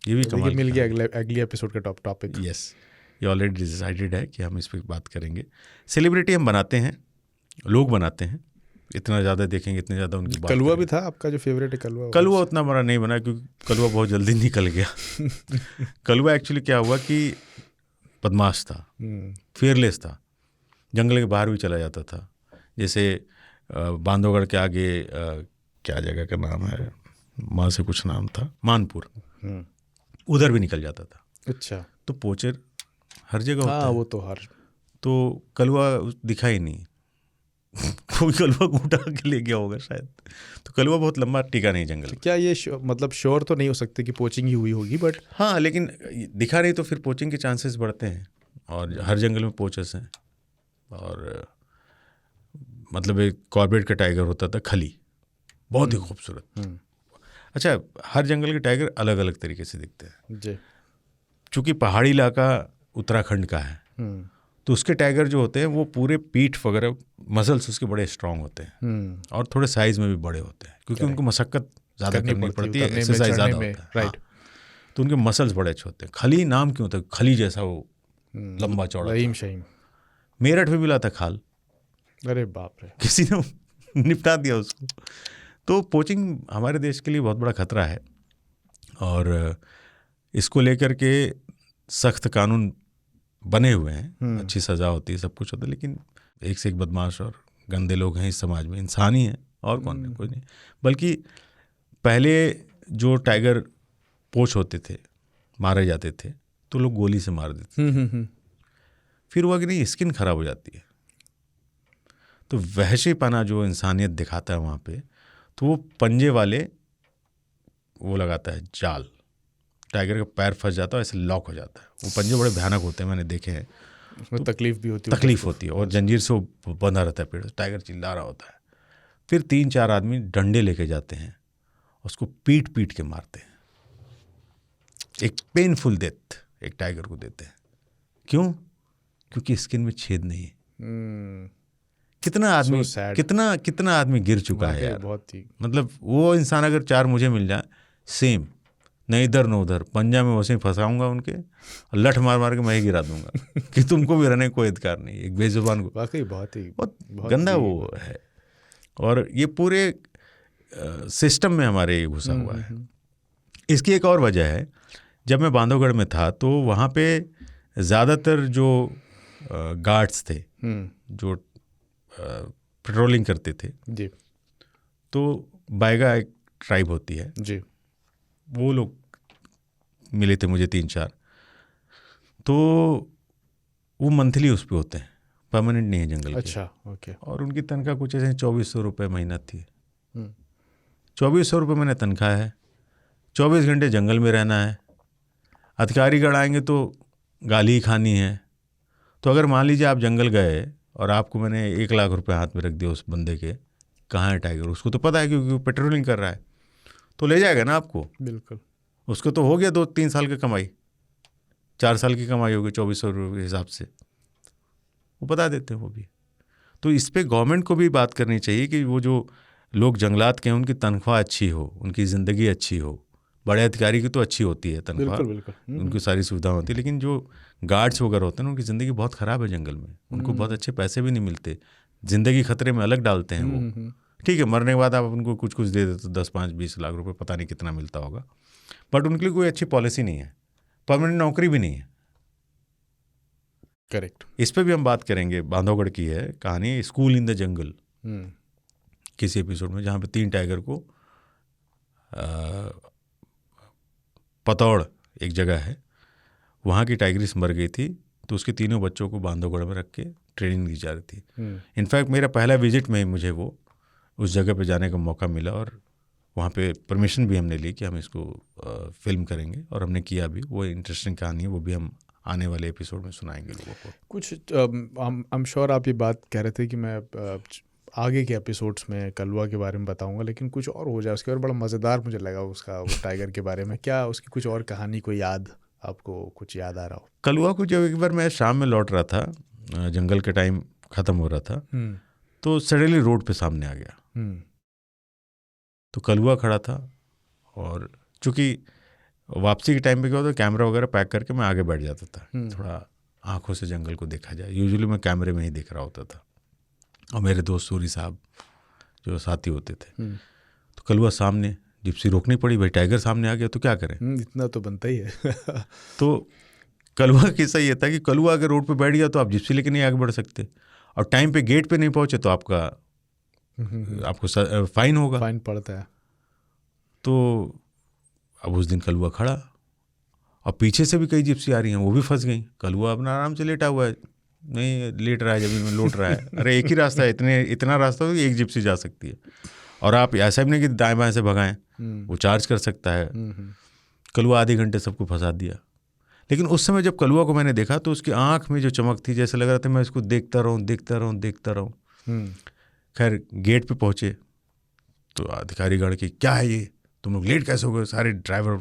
ये भी तो कमाल मिल गया अगली एपिसोड का टॉपिक। यस, ये ऑलरेडी डिसाइडेड है कि हम इस पर बात करेंगे। सेलिब्रिटी हम बनाते हैं, लोग बनाते हैं। इतना ज़्यादा देखेंगे, इतने ज़्यादा उनकी बात कलुआ करेंगे। भी था आपका जो फेवरेट है? कलुआ उतना बड़ा नहीं बना क्योंकि कलुआ बहुत जल्दी निकल गया। कलुआ एक्चुअली क्या हुआ कि बदमाश था, फियरलेस था, जंगल के बाहर भी चला जाता था। जैसे बांधवगढ़ के आगे क्या जगह का नाम है, माँ से कुछ नाम था, मानपुर, उधर भी निकल जाता था। अच्छा, तो पोचर हर जगह होता है। वो तो हर, तो कलुआ दिखा ही नहीं। कोई कलुआ को उठा के ले गया होगा शायद। तो कलुआ बहुत लंबा टिका नहीं जंगल में। क्या ये मतलब श्योर तो नहीं हो सकते कि पोचिंग ही हुई होगी, बट हाँ, लेकिन दिखा नहीं तो फिर पोचिंग के चांसेस बढ़ते हैं। और हर जंगल में पोचर्स हैं। और मतलब एक कॉर्बेट का टाइगर होता था खली, बहुत ही खूबसूरत। अच्छा, हर जंगल के टाइगर अलग अलग तरीके से दिखते हैं जी। चूँकि पहाड़ी इलाका उत्तराखंड का है, तो उसके टाइगर जो होते हैं वो पूरे पीठ वगैरह मसल्स उसके बड़े स्ट्रांग होते हैं और थोड़े साइज में भी बड़े होते हैं क्योंकि उनको मशक्कत ज़्यादा करनी पड़ती है, एक्सरसाइज ज़्यादा होता है। राइट। तो उनके मसल्स बड़े अच्छे होते हैं। खली नाम क्यों होता है? खली जैसा वो लंबा चौड़ा। रहीम शहीम मेरठ में मिला था खाल। अरे बाप रे, किसी ने निपटा दिया उसको। तो पोचिंग हमारे देश के लिए बहुत बड़ा खतरा है और इसको लेकर के सख्त कानून बने हुए हैं, अच्छी सज़ा होती है, सब कुछ होता है, लेकिन एक से एक बदमाश और गंदे लोग हैं इस समाज में। इंसान ही हैं और कौन है, कोई नहीं। बल्कि पहले जो टाइगर पोच होते थे, मारे जाते थे, तो लोग गोली से मार देते थे। फिर हुआ कि नहीं, स्किन खराब हो जाती है। तो वहशीपना जो इंसानियत दिखाता है वहाँ पे, तो वो पंजे वाले वो लगाता है जाल, टाइगर का पैर फंस जाता है, ऐसे लॉक हो जाता है। वो पंजे बड़े भयानक होते हैं, मैंने देखे हैं। उसमें तकलीफ भी होती है, तकलीफ होती है और जंजीर से वो बंधा रहता है पेड़। टाइगर चिल्ला रहा होता है। फिर 3-4 आदमी डंडे लेके जाते हैं, उसको पीट पीट के मारते हैं। एक पेनफुल डेथ एक टाइगर को देते हैं। क्यों? क्योंकि स्किन में छेद नहीं है। कितना आदमी गिर चुका है यार। बहुत ही, मतलब वो इंसान अगर 4 मुझे मिल जाए, सेम, न इधर न उधर, पंजा में वैसे ही फंसाऊंगा उनके और लठ मार मार के मैं ही गिरा दूंगा कि तुमको भी रहने कोई अधिकार नहीं। एक बेजुबान को वाकई बहुत गंदा वो है। और ये पूरे सिस्टम में हमारे ये घुसा हुआ है। इसकी एक और वजह है, जब मैं बांधवगढ़ में था तो वहाँ पे ज़्यादातर जो गार्ड्स थे जो पेट्रोलिंग करते थे जी, तो बायगा एक ट्राइब होती है जी, वो लोग मिले थे मुझे 3-4। तो वो मंथली उस पे होते हैं, परमानेंट नहीं है जंगल के। अच्छा, ओके। और उनकी तनख्वाह कुछ ऐसे 2400 रुपये महीना थी। 2400 रुपये मैंने तनख्वाह है, 24 घंटे जंगल में रहना है। अधिकारीगढ़ आएंगे तो गाली खानी है। तो अगर मान लीजिए आप जंगल गए और आपको मैंने 1 लाख रुपये हाथ में रख दिया उस बंदे के, कहाँ है टाइगर, उसको तो पता है क्योंकि वो पेट्रोलिंग कर रहा है, तो ले जाएगा ना आपको। बिल्कुल। उसको तो हो गया 2-3 साल की कमाई, 4 साल की कमाई होगी 2400 रुपये के हिसाब से, वो बता देते हैं वो भी। तो इस पे गवर्नमेंट को भी बात करनी चाहिए कि वो जो लोग जंगलात के हैं उनकी तनख्वाह अच्छी हो, उनकी ज़िंदगी अच्छी हो। बड़े अधिकारी की तो अच्छी होती है तनख्वाह, उनकी सारी सुविधा होती है, लेकिन जो गार्ड्स वगैरह होते हैं उनकी ज़िंदगी बहुत ख़राब है जंगल में। उनको बहुत अच्छे पैसे भी नहीं मिलते, ज़िंदगी खतरे में अलग डालते हैं वो। ठीक है, मरने के बाद आप उनको कुछ कुछ दे देते, 10-5-20 लाख रुपए, पता नहीं कितना मिलता होगा, बट उनके लिए कोई अच्छी पॉलिसी नहीं है, परमानेंट नौकरी भी नहीं है। करेक्ट। इस पे भी हम बात करेंगे। बांधवगढ़ की है कहानी, स्कूल इन द जंगल, किसी एपिसोड में, जहाँ पे 3 टाइगर को पतौड़ एक जगह है, वहाँ की टाइग्रिस मर गई थी, तो उसके तीनों बच्चों को बांधवगढ़ में रख के ट्रेनिंग दी जा रही थी। इनफैक्ट मेरा पहला विजिट में ही मुझे वो उस जगह पे जाने का मौका मिला और वहाँ पे परमिशन भी हमने ली कि हम इसको फिल्म करेंगे, और हमने किया भी। वो इंटरेस्टिंग कहानी है, वो भी हम आने वाले एपिसोड में सुनाएंगे लोगों को। कुछ आई एम श्योर आप ये बात कह रहे थे कि मैं आगे के एपिसोड्स में कलवा के बारे में बताऊंगा, लेकिन कुछ और हो जाए उसके और बड़ा मज़ेदार मुझे लगा उसका, वो टाइगर के बारे में। क्या उसकी कुछ और कहानी कोई याद, आपको कुछ याद आ रहा हो? कलवा को जब एक बार मैं शाम में लौट रहा था, जंगल का टाइम ख़त्म हो रहा था, तो सडनली रोड पे सामने आ गया। तो कलवा खड़ा था, और चूँकि वापसी के टाइम पे क्या होता, कैमरा वगैरह पैक करके मैं आगे बैठ जाता था, थोड़ा आंखों से जंगल को देखा जाए। यूजुअली मैं कैमरे में ही देख रहा होता था, और मेरे दोस्त सूरी साहब जो साथी होते थे। तो कलवा सामने, जिप्सी रोकनी पड़ी, भाई टाइगर सामने आ गया तो क्या करें, इतना तो बनता ही है। तो कलवा किस्सा ये था कि कलवा अगर रोड पे बैठ गया तो आप जिप्सी लेके नहीं आगे बढ़ सकते, और टाइम पे गेट पे नहीं पहुंचे तो आपको फाइन होगा, फाइन पड़ता है। तो अब उस दिन कलवा खड़ा, और पीछे से भी कई जिप्सी आ रही हैं, वो भी फंस गई। कलवा अपना आराम से लेटा हुआ है, नहीं लेट रहा है, जमीन में लौट रहा है। अरे एक ही रास्ता है, इतना रास्ता हो कि एक जिप्सी जा सकती है, और आप ऐसा भी नहीं कि दाएं बाएं से भगाएं, वो चार्ज कर सकता है। कलवा आधे घंटे सबको फंसा दिया। लेकिन उस समय जब कलवा को मैंने देखा तो उसकी आंख में जो चमक थी, जैसे लग रहा था मैं इसको देखता रहूं। खैर गेट पे पहुंचे तो अधिकारी गण की, क्या है ये, तुम लोग लेट कैसे हो गए? सारे ड्राइवर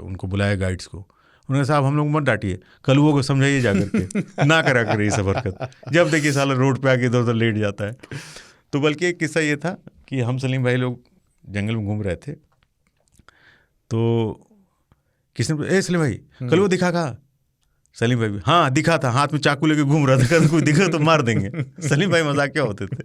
उनको बुलाया, गाइड्स को। उन्होंने, साहब हम लोग मत डांटिए, कलुओं को समझाइए जा करके, ना करा करे ये सब हरकत। जब देखिए साला रोड पे आके इधर उधर लेट जाता है। तो बल्कि एक किस्सा ये था कि हम सलीम भाई लोग जंगल में घूम रहे थे, तो किसने, ए सलीम भाई कलुआ दिखा कहा? सलीम भाई भी, हाँ दिखा था, हाथ में चाकू लेके घूम रहा था, कभी कोई दिखा तो मार देंगे। सलीम भाई मजाक क्या होते थे।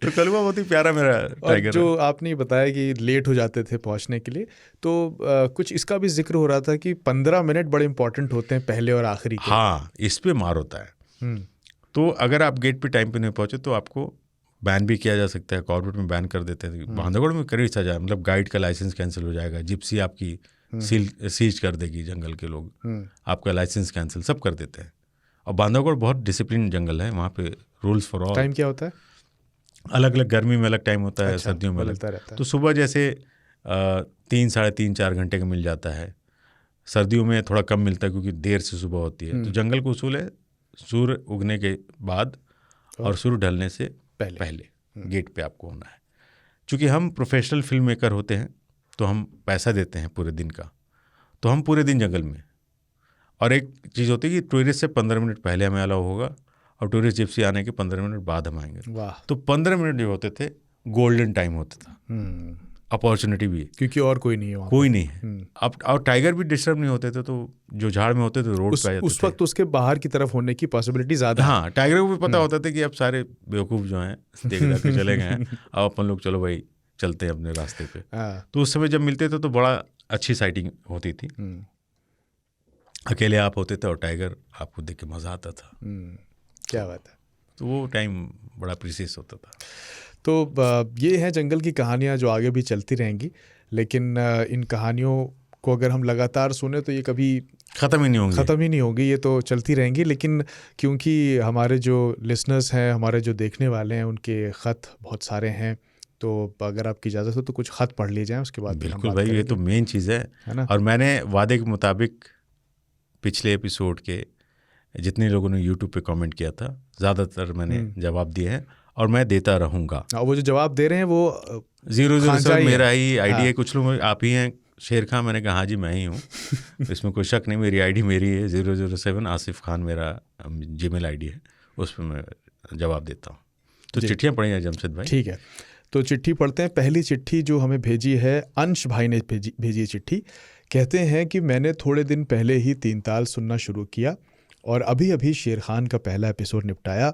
तो कलुआ बहुत ही प्यारा मेरा टाइगर। जो आपने बताया कि लेट हो जाते थे पहुंचने के लिए, तो कुछ इसका भी जिक्र हो रहा था कि 15 मिनट बड़े इंपॉर्टेंट होते हैं, पहले और आखिरी के। हाँ, इस पे मार होता है। तो अगर आप गेट पे टाइम पे नहीं पहुंचे तो आपको बैन भी किया जा सकता है। कॉर्पोरेट में बैन कर देते हैं, बांधवगढ़ में करी सजा, मतलब गाइड का लाइसेंस कैंसिल हो जाएगा, जिप्सी आपकी सीज कर देगी, जंगल के लोग आपका लाइसेंस कैंसिल सब कर देते हैं। और बांधवगढ़ बहुत डिसिप्लिन जंगल है, वहाँ पे रूल्स फॉर ऑल। टाइम क्या होता है? अलग अलग, गर्मी में अलग टाइम होता है, अच्छा, सर्दियों में अलग। रहता है। तो सुबह जैसे 3, साढ़े 3, 4 घंटे का मिल जाता है, सर्दियों में थोड़ा कम मिलता है क्योंकि देर से सुबह होती है। तो जंगल का उसूल है सूर्य उगने के बाद और सूर्य ढलने से पहले गेट पे आपको होना है। चूँकि हम प्रोफेशनल फिल्म मेकर होते हैं तो हम पैसा देते हैं पूरे दिन का, तो हम पूरे दिन जंगल में। और एक चीज़ होती है कि टूरिस्ट से 15 मिनट पहले हमें अलाउ होगा, और टूरिस्ट जिप्सी आने के 15 मिनट बाद हम आएंगे। वाह। तो 15 मिनट जो होते थे गोल्डन टाइम होता था, अपॉर्चुनिटी भी है क्योंकि और कोई नहीं है वहाँ, कोई नहीं है। अब और टाइगर भी डिस्टर्ब नहीं होते थे, तो जो झाड़ में होते थे रोड पे आ जाते थे। उस वक्त उसके बाहर की तरफ होने की पॉसिबिलिटी ज़्यादा। हाँ, टाइगर को भी पता होता था कि अब सारे बेवकूफ़ जो हैं देख के चले गए हैं, अब अपन लोग चलो भाई चलते हैं अपने रास्ते पे। तो उस समय जब मिलते थे तो बड़ा अच्छी साइटिंग होती थी। अकेले आप होते थे और टाइगर आपको देख के मज़ा आता था। क्या बात है। तो वो टाइम बड़ा प्रीसियस होता था। तो ये है जंगल की कहानियाँ जो आगे भी चलती रहेंगी, लेकिन इन कहानियों को अगर हम लगातार सुने तो ये कभी ख़त्म ही नहीं होगी, ये तो चलती रहेंगी। लेकिन क्योंकि हमारे जो लिसनर्स हैं, हमारे जो देखने वाले हैं, उनके ख़त बहुत सारे हैं, तो अगर आपकी इजाज़त हो तो कुछ ख़त पढ़ लिए जाएँ, उसके बाद बिल्कुल भाई, ये तो मेन चीज़ है ना। और मैंने वादे के मुताबिक पिछले एपिसोड के जितने लोगों ने यूट्यूब पे कमेंट किया था, ज़्यादातर मैंने जवाब दिए हैं और मैं देता रहूँगा। वो जो जवाब दे रहे हैं वो 007 मेरा ही आईडी है। कुछ लोग आप ही हैं शेर खान, मैंने कहा हाँ जी मैं ही हूँ, इसमें कोई शक नहीं, मेरी आईडी मेरी है। 007 आसिफ खान मेरा जीमेल आईडी है, उस पर मैं जवाब देता हूँ। तो चिट्ठियाँ पढ़ी हैं जमशेद भाई। ठीक है, तो चिट्ठी पढ़ते हैं। पहली चिट्ठी जो हमें भेजी है, अंश भाई ने भेजी चिट्ठी। कहते हैं कि मैंने थोड़े दिन पहले ही 3 ताल सुनना शुरू किया और अभी अभी शेर खान का पहला एपिसोड निपटाया,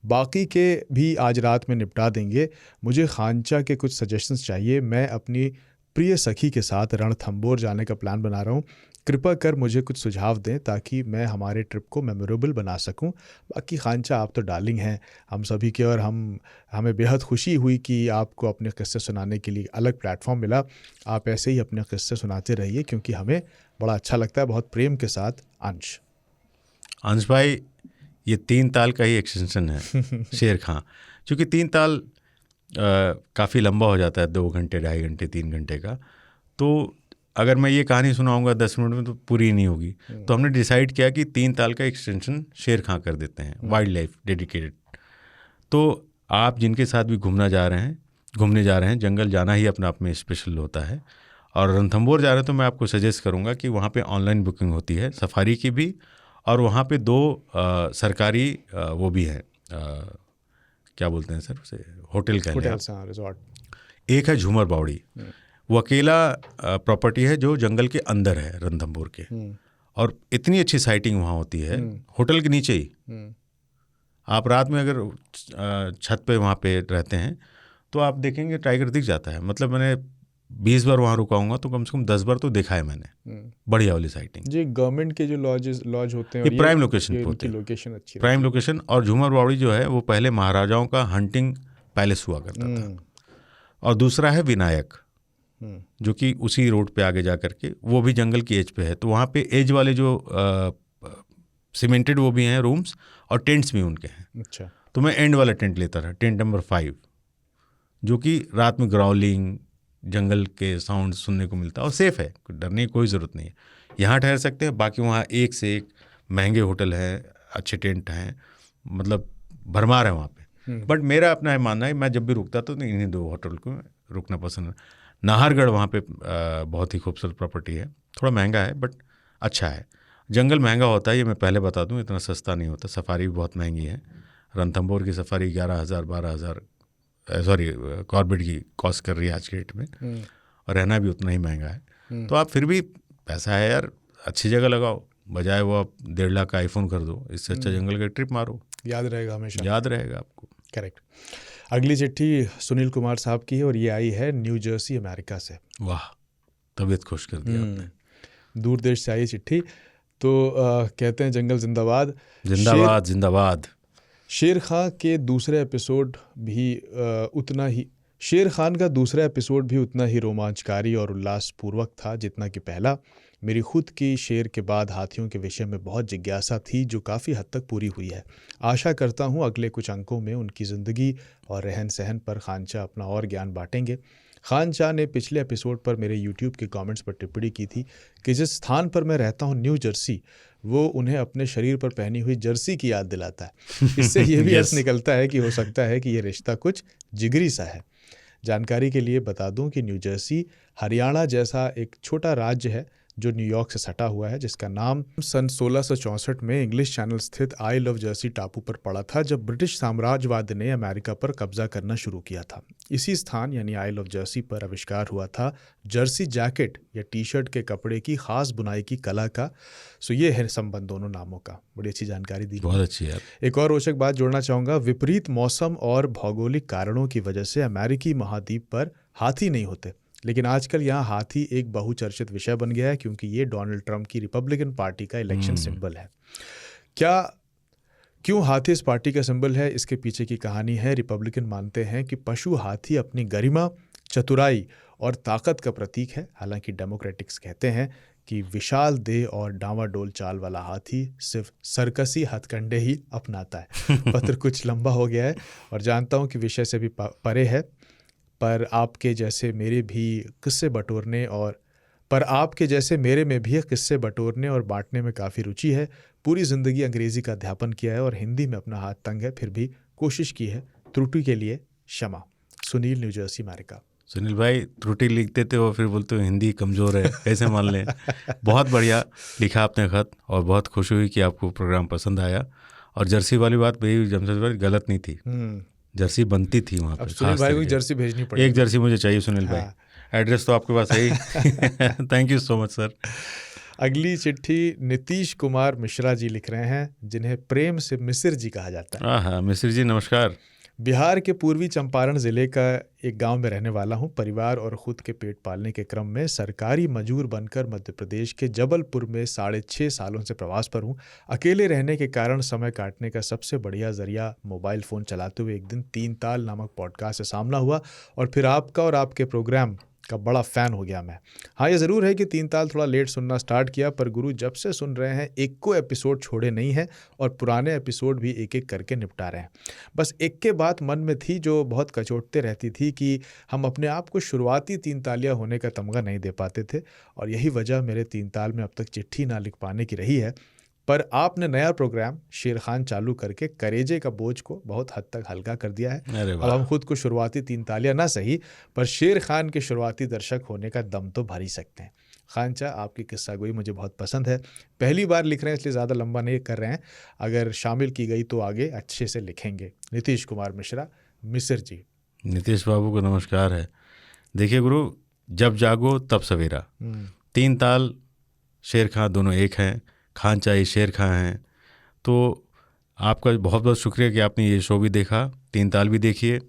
बाकी के भी आज रात में निपटा देंगे। मुझे खानचा के कुछ सजेशंस चाहिए। मैं अपनी प्रिय सखी के साथ रणथंबोर जाने का प्लान बना रहा हूँ, कृपा कर मुझे कुछ सुझाव दें ताकि मैं हमारे ट्रिप को मेमोरेबल बना सकूं। बाकी खानचा आप तो डार्लिंग हैं हम सभी के, और हमें बेहद खुशी हुई कि आपको अपने किस्से सुनाने के लिए अलग प्लेटफॉर्म मिला। आप ऐसे ही अपने किस्से सुनाते रहिए क्योंकि हमें बड़ा अच्छा लगता है। बहुत प्रेम के साथ, अंश भाई। ये 3 ताल का ही एक्सटेंशन है शेर खां, क्योंकि 3 ताल काफ़ी लंबा हो जाता है, 2 घंटे, 2.5 घंटे, 3 घंटे का। तो अगर मैं ये कहानी सुनाऊंगा 10 मिनट में तो पूरी नहीं होगी। तो हमने डिसाइड किया कि 3 ताल का एक्सटेंशन शेर खां कर देते हैं, वाइल्ड लाइफ डेडिकेटेड। तो आप जिनके साथ भी घूमने जा रहे हैं, जंगल जाना ही अपने आप में स्पेशल होता है। और रणथंभौर जा रहे हैं तो मैं आपको सजेस्ट करूंगा कि वहाँ पे ऑनलाइन बुकिंग होती है सफारी की भी, और वहाँ पे 2 सरकारी वो भी हैं, क्या बोलते हैं सर उसे, होटल कह लें आप। रिजॉर्ट। एक है झूमर बावड़ी, वो अकेला प्रॉपर्टी है जो जंगल के अंदर है रणथंभौर के, और इतनी अच्छी साइटिंग वहाँ होती है होटल के नीचे ही। आप रात में अगर छत पे वहाँ पे रहते हैं तो आप देखेंगे टाइगर दिख जाता है। मतलब मैंने 20 बार वहाँ रुका हूँगा तो कम से कम 10 बार तो देखा है मैंने, बढ़िया वाली साइटिंग। जी, गवर्नमेंट के जो लॉज होते हैं ये प्राइम लोकेशन पे होते हैं, लोकेशन अच्छी, प्राइम लोकेशन। और झूमर बावड़ी जो है वो पहले महाराजाओं का हंटिंग पैलेस हुआ करता था। और दूसरा है विनायक, जो कि उसी रोड पे आगे जा करके, वो भी जंगल की एज पे है। तो वहाँ पे एज वाले जो सीमेंटेड वो भी हैं रूम्स, और टेंट्स भी उनके हैं। अच्छा। तो मैं एंड वाला टेंट लेता था, टेंट नंबर 5, जो कि रात में ग्राउलिंग, जंगल के साउंड सुनने को मिलता है, और सेफ़ है, डरने की कोई ज़रूरत नहीं है। यहाँ ठहर सकते हैं, बाकी वहाँ एक से एक महंगे होटल हैं, अच्छे टेंट हैं, मतलब भरमार है वहाँ पे। बट मेरा अपना है मानना है, मैं जब भी रुकता तो इन्हीं 2 होटल को रुकना पसंद है। नाहरगढ़ वहाँ पे बहुत ही खूबसूरत प्रॉपर्टी है, थोड़ा महंगा है बट अच्छा है। जंगल महंगा होता है, ये मैं पहले बता दूं, इतना सस्ता नहीं होता। सफारी भी बहुत महंगी है। रणथंभौर की सफारी 11,000 12,000 सॉरी कॉर्बेट की कॉस्ट कर रही है आज के डेट में, और रहना भी उतना ही महंगा है। तो आप फिर भी पैसा है यार, अच्छी जगह लगाओ, बजाय वो आप 1.5 लाख का आईफोन कर दो, इससे अच्छा जंगल का ट्रिप मारो, याद रहेगा हमेशा, याद रहेगा आपको। करेक्ट। अगली चिट्ठी सुनील कुमार साहब की है, और ये आई है न्यू जर्सी अमेरिका से। वाह, तबीयत खुश कर दी आपने। दूर देश से आई चिट्ठी। तो कहते हैं जंगल जिंदाबाद, जिंदाबाद जिंदाबाद। शेर खान के दूसरे एपिसोड भी उतना ही शेर खान का दूसरा एपिसोड भी उतना ही रोमांचकारी और उल्लासपूर्वक था जितना कि पहला। मेरी खुद की शेर के बाद हाथियों के विषय में बहुत जिज्ञासा थी, जो काफ़ी हद तक पूरी हुई है। आशा करता हूँ अगले कुछ अंकों में उनकी ज़िंदगी और रहन सहन पर खानचा अपना और ज्ञान बांटेंगे। खानचा ने पिछले एपिसोड पर मेरे यूट्यूब के कमेंट्स पर टिप्पणी की थी कि जिस स्थान पर मैं रहता हूँ न्यू जर्सी, वो उन्हें अपने शरीर पर पहनी हुई जर्सी की याद दिलाता है। इससे ये भी अर्थ निकलता है कि हो सकता है कि ये रिश्ता कुछ जिगरी सा है। जानकारी के लिए बता दूं कि न्यू जर्सी हरियाणा जैसा एक छोटा राज्य है जो न्यूयॉर्क से सटा हुआ है, जिसका नाम सन 1664 में इंग्लिश चैनल स्थित आइल ऑफ जर्सी टापू पर पड़ा था, जब ब्रिटिश साम्राज्यवाद ने अमेरिका पर कब्जा करना शुरू किया था। इसी स्थान यानी आइल ऑफ जर्सी पर आविष्कार हुआ था जर्सी जैकेट या टी शर्ट के कपड़े की खास बुनाई की कला का। सो ये है संबंध दोनों नामों का। बड़ी अच्छी जानकारी दी, बहुत अच्छी है। एक और रोचक बात जोड़ना चाहूँगा, विपरीत मौसम और भौगोलिक कारणों की वजह से अमेरिकी महाद्वीप पर हाथी नहीं होते, लेकिन आजकल यहाँ हाथी एक बहुचर्चित विषय बन गया है क्योंकि ये डोनाल्ड ट्रंप की रिपब्लिकन पार्टी का इलेक्शन सिंबल है। क्यों हाथी इस पार्टी का सिंबल है, इसके पीछे की कहानी है। रिपब्लिकन मानते हैं कि पशु हाथी अपनी गरिमा, चतुराई और ताकत का प्रतीक है, हालांकि डेमोक्रेटिक्स कहते हैं कि विशाल देह और डांवाडोल चाल वाला हाथी सिर्फ सर्कसी हथकंडे ही अपनाता है। पत्र कुछ लंबा हो गया है और जानता हूँ कि विषय से भी परे है, पर आपके जैसे मेरे में भी किस्से बटोरने और बांटने में काफ़ी रुचि है। पूरी ज़िंदगी अंग्रेज़ी का अध्यापन किया है और हिंदी में अपना हाथ तंग है, फिर भी कोशिश की है। त्रुटि के लिए क्षमा। Sunil, new Jersey, America. Sunil भाई, त्रुटि लिखते थे और फिर बोलते हो हिंदी कमज़ोर है, कैसे मान लें। बहुत बढ़िया लिखा आपने खत, और बहुत खुशी हुई कि आपको प्रोग्राम पसंद आया। और जर्सी वाली बात भाई जमशेद भाई गलत नहीं थी, जर्सी बनती थी वहाँ पे। सुनील भाई को जर्सी भेजनी पड़ेगी। एक जर्सी मुझे चाहिए सुनील भाई। एड्रेस तो आपके पास है ही। Thank you so much sir. अगली चिट्ठी नीतीश कुमार मिश्रा जी लिख रहे हैं, जिन्हें प्रेम से मिसिर जी कहा जाता है। हाँ, मिसिर जी नमस्कार। बिहार के पूर्वी चंपारण जिले का एक गांव में रहने वाला हूं। परिवार और खुद के पेट पालने के क्रम में सरकारी मजदूर बनकर मध्य प्रदेश के जबलपुर में 6.5 सालों से प्रवास पर हूं। अकेले रहने के कारण समय काटने का सबसे बढ़िया जरिया मोबाइल फ़ोन चलाते हुए एक दिन 3 ताल नामक पॉडकास्ट से सामना हुआ, और फिर आपका और आपके प्रोग्राम का बड़ा फ़ैन हो गया मैं। हाँ, ये ज़रूर है कि तीन ताल थोड़ा लेट सुनना स्टार्ट किया, पर गुरु जब से सुन रहे हैं एक को एपिसोड छोड़े नहीं है और पुराने एपिसोड भी एक एक करके निपटा रहे हैं। बस एक के बात मन में थी जो बहुत कचोटते रहती थी कि हम अपने आप को शुरुआती तीन तालिया होने का तमगा नहीं दे पाते थे, और यही वजह मेरे तीन ताल में अब तक चिट्ठी ना लिख पाने की रही है। पर आपने नया प्रोग्राम शेर खान चालू करके करेजे का बोझ को बहुत हद तक हल्का कर दिया है। अरे अब वाह, हम खुद को शुरुआती तीन तालियां ना सही, पर शेर खान के शुरुआती दर्शक होने का दम तो भर ही सकते हैं। खानचा, आपकी किस्सा गोई मुझे बहुत पसंद है। पहली बार लिख रहे हैं इसलिए ज़्यादा लंबा नहीं कर रहे हैं, अगर शामिल की गई तो आगे अच्छे से लिखेंगे। नीतीश कुमार मिश्रा, मिस्र जी। नीतीश बाबू को नमस्कार है। देखिए गुरु, जब जागो तब सवेरा, तीन ताल शेर खां दोनों एक हैं, खानचा ही शेर खां हैं। तो आपका बहुत बहुत शुक्रिया कि आपने ये शो भी देखा, तीन ताल भी देखिए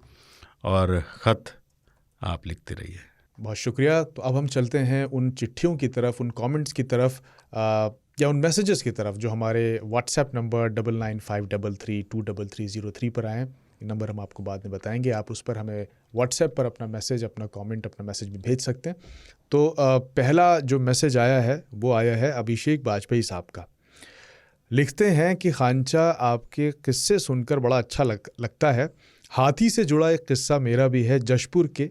और ख़त आप लिखते रहिए। बहुत शुक्रिया। तो अब हम चलते हैं उन चिट्ठियों की तरफ, उन कमेंट्स की तरफ, या उन मैसेजेस की तरफ जो हमारे व्हाट्सएप नंबर 9953332303 पर आए। नंबर हम आपको बाद में बताएंगे, आप उस पर हमें व्हाट्सएप पर अपना मैसेज, अपना कमेंट, अपना मैसेज भी भेज सकते हैं। तो पहला जो मैसेज आया है वो आया है अभिषेक बाजपेयी साहब का। लिखते हैं कि खानचा, आपके किस्से सुनकर बड़ा अच्छा लगता है। हाथी से जुड़ा एक किस्सा मेरा भी है। जशपुर के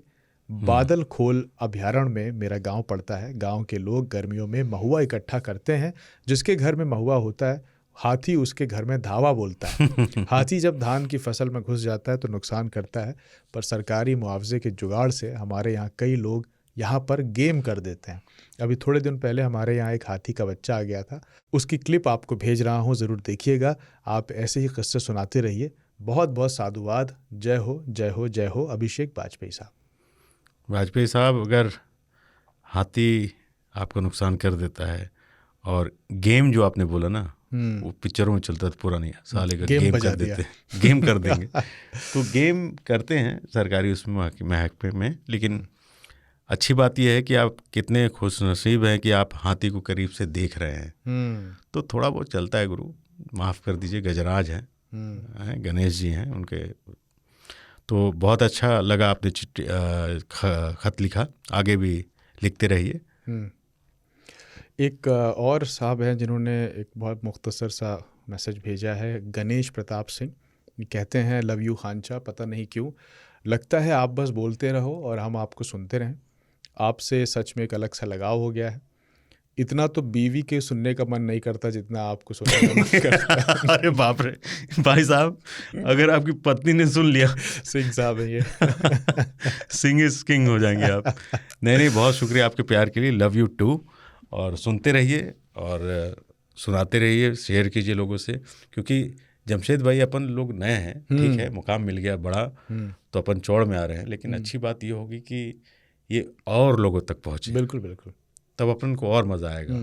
बादल खोल अभयारण्य में मेरा गांव पड़ता है। गांव के लोग गर्मियों में महुआ इकट्ठा करते हैं। जिसके घर में महुआ होता है, हाथी उसके घर में धावा बोलता है। हाथी जब धान की फसल में घुस जाता है तो नुकसान करता है, पर सरकारी मुआवजे के जुगाड़ से हमारे यहाँ कई लोग यहाँ पर गेम कर देते हैं। अभी थोड़े दिन पहले हमारे यहाँ एक हाथी का बच्चा आ गया था, उसकी क्लिप आपको भेज रहा हूँ, ज़रूर देखिएगा। आप ऐसे ही किस्से सुनाते रहिए। बहुत बहुत साधुवाद। जय हो, जय हो, जय हो। अभिषेक बाजपेयी साहब। वाजपेयी साहब, अगर हाथी आपका नुकसान कर देता है, और गेम जो आपने बोला ना, वो पिक्चरों में चलता था पुरानी, साले का गेम कर देते हैं, गेम कर देंगे। तो गेम करते हैं सरकारी उसमें महकमे में, लेकिन अच्छी बात यह है कि आप कितने खुशनसीब हैं कि आप हाथी को करीब से देख रहे हैं। तो थोड़ा बहुत चलता है गुरु, माफ़ कर दीजिए। गजराज हैं, गणेश जी हैं उनके। तो बहुत अच्छा लगा आपने खत लिखा, आगे भी लिखते रहिए। एक और साहब हैं जिन्होंने एक बहुत मुख्तसर सा मैसेज भेजा है, गणेश प्रताप सिंह। कहते हैं, लव यू खानचा, पता नहीं क्यों लगता है आप बस बोलते रहो और हम आपको सुनते रहें। आपसे सच में एक अलग सा लगाव हो गया है। इतना तो बीवी के सुनने का मन नहीं करता जितना आपको सुनने का मन करता। अरे बाप रे भाई साहब, अगर आपकी पत्नी ने सुन लिया, सिंह साहब है ये। सिंह इज किंग हो जाएंगे आप। नहीं, बहुत शुक्रिया आपके प्यार के लिए। Love you too. और सुनते रहिए और सुनाते रहिए, शेयर कीजिए लोगों से, क्योंकि जमशेद भाई अपन लोग नए हैं, ठीक है, मुकाम मिल गया बड़ा, तो अपन चौड़ में आ रहे हैं, लेकिन अच्छी बात ये होगी कि ये और लोगों तक पहुँचे। बिल्कुल बिल्कुल, तब अपन को और मज़ा आएगा।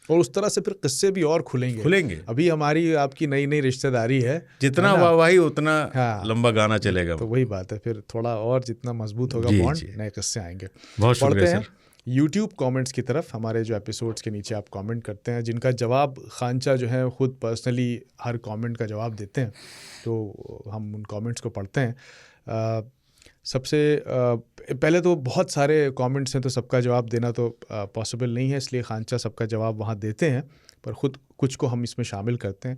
और उस तरह से फिर किस्से भी और खुलेंगे। अभी हमारी आपकी नई नई रिश्तेदारी है, जितना वाहवाही उतना लंबा गाना चलेगा। तो वही बात है, फिर थोड़ा और जितना मजबूत होगा बॉन्ड, नए किस्से आएंगे। बहुत शुक्रिया सर। यूट्यूब कमेंट्स की तरफ, हमारे जो एपिसोड्स के नीचे आप कमेंट करते हैं, जिनका जवाब खानचा जो है खुद पर्सनली हर कमेंट का जवाब देते हैं, तो हम उन कमेंट्स को पढ़ते हैं। सबसे पहले तो बहुत सारे कमेंट्स हैं, तो सबका जवाब देना तो पॉसिबल नहीं है, इसलिए खानचा सबका जवाब वहाँ देते हैं, पर ख़ुद कुछ को हम इसमें शामिल करते हैं।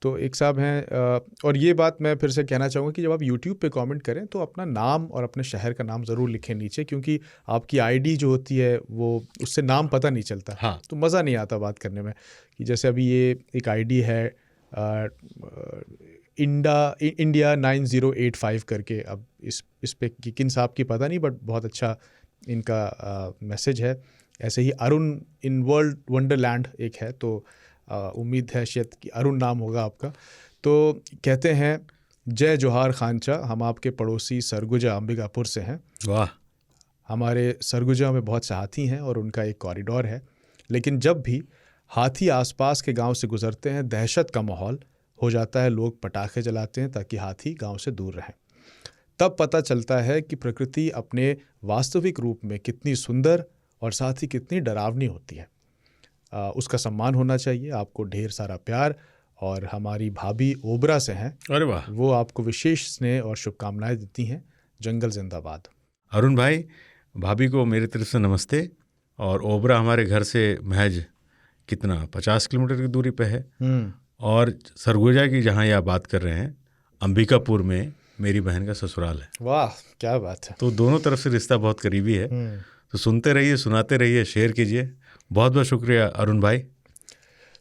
तो एक साहब हैं, और ये बात मैं फिर से कहना चाहूँगा कि जब आप यूट्यूब पे कमेंट करें तो अपना नाम और अपने शहर का नाम ज़रूर लिखें नीचे, क्योंकि आपकी आईडी जो होती है वो उससे नाम पता नहीं चलता। हाँ। तो मज़ा नहीं आता बात करने में। कि जैसे अभी ये एक आईडी है इंडिया 9085 करके, अब इस पे किन साहब की पता नहीं, बट बहुत अच्छा इनका मैसेज है। ऐसे ही अरुण इन वर्ल्ड वंडरलैंड एक है, तो उम्मीद है शायद कि अरुण नाम होगा आपका। तो कहते हैं, जय जोहार खानचा, हम आपके पड़ोसी सरगुजा अंबिकापुर से हैं। वाह। हमारे सरगुजा में बहुत से हाथी हैं और उनका एक कॉरिडोर है, लेकिन जब भी हाथी आसपास के गांव से गुजरते हैं दहशत का माहौल हो जाता है। लोग पटाखे जलाते हैं ताकि हाथी गांव से दूर रहें। तब पता चलता है कि प्रकृति अपने वास्तविक रूप में कितनी सुंदर और साथ ही कितनी डरावनी होती है। उसका सम्मान होना चाहिए। आपको ढेर सारा प्यार। और हमारी भाभी ओबरा से हैं, अरे वाह, वो आपको विशेष स्नेह और शुभकामनाएं देती हैं। जंगल जिंदाबाद। अरुण भाई, भाभी को मेरी तरफ से नमस्ते। और ओबरा हमारे घर से महज कितना 50 किलोमीटर की दूरी पे है। और सरगुजा की जहाँ ये आप बात कर रहे हैं, अंबिकापुर में मेरी बहन का ससुराल है। वाह, क्या बात है। तो दोनों तरफ से रिश्ता बहुत करीबी है। तो सुनते रहिए, सुनाते रहिए, शेयर कीजिए। बहुत बहुत शुक्रिया अरुण भाई।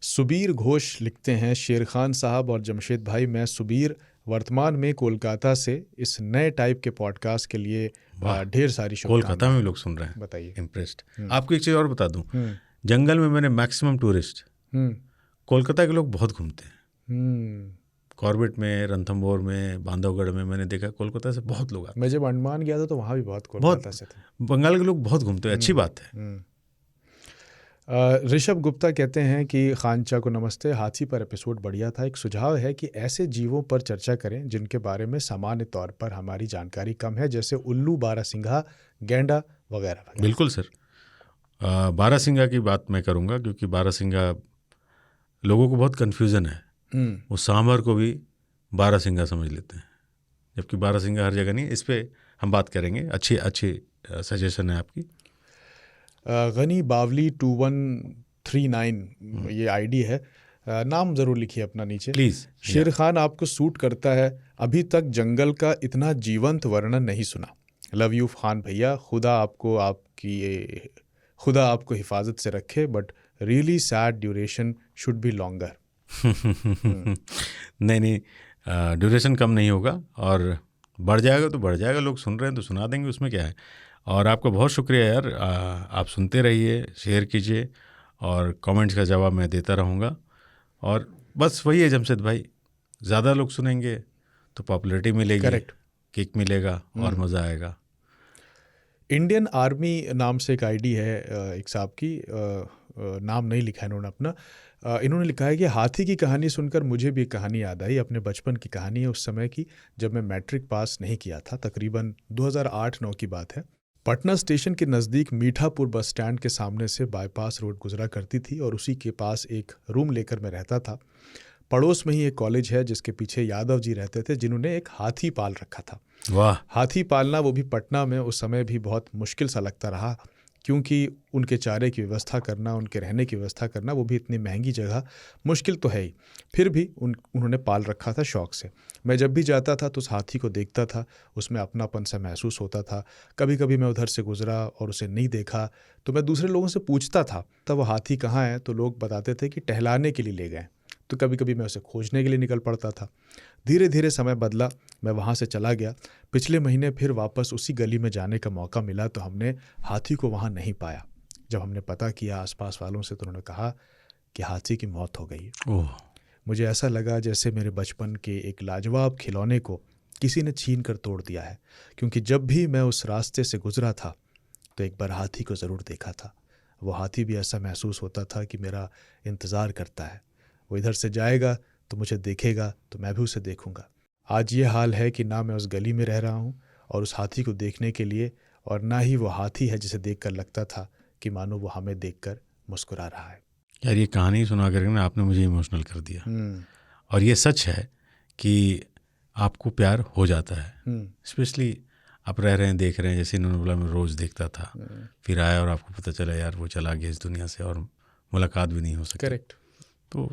सुबीर घोष लिखते हैं, शेर खान साहब और जमशेद भाई, मैं सुबीर वर्तमान में कोलकाता से इस नए टाइप के पॉडकास्ट के लिए ढेर सारी शुभकामनाएं। कोलकाता में लोग सुन रहे हैं, बताइए। इम्प्रेस्ड। आपको एक चीज़ और बता दूं, जंगल में मैंने मैक्सिमम टूरिस्ट कोलकाता के लोग बहुत घूमते हैं। कॉर्बेट में, रणथंभौर में, बांधवगढ़ में मैंने देखा कोलकाता से बहुत लोग आते। मैं जब अंडमान गया था तो वहाँ भी बहुत कोलकाता से थे। बंगाल के लोग बहुत घूमते हैं, अच्छी बात है। ऋषभ गुप्ता कहते हैं कि खानचा को नमस्ते, हाथी पर एपिसोड बढ़िया था। एक सुझाव है कि ऐसे जीवों पर चर्चा करें जिनके बारे में सामान्य तौर पर हमारी जानकारी कम है, जैसे उल्लू, बारहसिंघा, गैंडा वगैरह। बिल्कुल सर, बारहसिंघा की बात मैं करूँगा, क्योंकि बारहसिंघा लोगों को बहुत कन्फ्यूज़न है। वो सांभर को भी बारहसिंघा समझ लेते हैं, जबकि बारहसिंघा हर जगह नहीं। इस पर हम बात करेंगे। अच्छी सजेशन है आपकी। गनी बावली 2139 ये आईडी है। नाम ज़रूर लिखिए अपना नीचे प्लीज़। शेर खान आपको सूट करता है, अभी तक जंगल का इतना जीवंत वर्णन नहीं सुना। लव यू खान भैया, खुदा आपको हिफाजत से रखे, but really sad duration should be longer. नहीं, ड्यूरेशन कम नहीं होगा, और बढ़ जाएगा तो बढ़ जाएगा। लोग सुन रहे हैं तो सुना देंगे, उसमें क्या है। और आपका बहुत शुक्रिया यार, आप सुनते रहिए, शेयर कीजिए, और कमेंट्स का जवाब मैं देता रहूँगा। और बस वही है जमशेद भाई, ज़्यादा लोग सुनेंगे तो पॉपुलैरिटी मिलेगी, किक मिलेगा और मज़ा आएगा। इंडियन आर्मी नाम से एक आईडी है एक साहब की, नाम नहीं लिखा है इन्होंने अपना। इन्होंने लिखा है कि हाथी की कहानी सुनकर मुझे भी कहानी याद आई। अपने बचपन की कहानी है, उस समय की जब मैं मैट्रिक पास नहीं किया था, तकरीबन 2008-9 की बात है। पटना स्टेशन के नज़दीक मीठापुर बस स्टैंड के सामने से बाईपास रोड गुजरा करती थी, और उसी के पास एक रूम लेकर मैं रहता था। पड़ोस में ही एक कॉलेज है जिसके पीछे यादव जी रहते थे, जिन्होंने एक हाथी पाल रखा था। वाह। हाथी पालना, वो भी पटना में, उस समय भी बहुत मुश्किल सा लगता रहा, क्योंकि उनके चारे की व्यवस्था करना, उनके रहने की व्यवस्था करना, वो भी इतनी महंगी जगह, मुश्किल तो है ही। फिर भी उन्होंने पाल रखा था शौक़ से। मैं जब भी जाता था तो उस हाथी को देखता था, उसमें अपनापन सा महसूस होता था। कभी कभी मैं उधर से गुजरा और उसे नहीं देखा तो मैं दूसरे लोगों से पूछता था, तब वो हाथी कहाँ है, तो लोग बताते थे कि टहलाने के लिए ले गए। तो कभी कभी मैं उसे खोजने के लिए निकल पड़ता था। धीरे धीरे समय बदला, मैं वहाँ से चला गया। पिछले महीने फिर वापस उसी गली में जाने का मौका मिला तो हमने हाथी को वहाँ नहीं पाया। जब हमने पता किया आसपास वालों से तो उन्होंने कहा कि हाथी की मौत हो गई है। मुझे ऐसा लगा जैसे मेरे बचपन के एक लाजवाब खिलौने को किसी ने छीन कर तोड़ दिया है, क्योंकि जब भी मैं उस रास्ते से गुजरा था तो एक बार हाथी को ज़रूर देखा था। वो हाथी भी ऐसा महसूस होता था कि मेरा इंतज़ार करता है, वो इधर से जाएगा तो मुझे देखेगा तो मैं भी उसे देखूंगा। आज ये हाल है कि ना मैं उस गली में रह रहा हूँ और उस हाथी को देखने के लिए, और ना ही वो हाथी है जिसे देखकर लगता था कि मानो वो हमें देखकर मुस्कुरा रहा है। यार ये कहानी सुना करके ना आपने मुझे इमोशनल कर दिया। और ये सच है कि आपको प्यार हो जाता है, स्पेशली आप रह रहे हैं, देख रहे हैं। जैसे इन्होंने बोला मैं रोज़ देखता था, फिर आया और आपको पता चला यार वो चला गया इस दुनिया से और मुलाकात भी नहीं हो सकी। करेक्ट। तो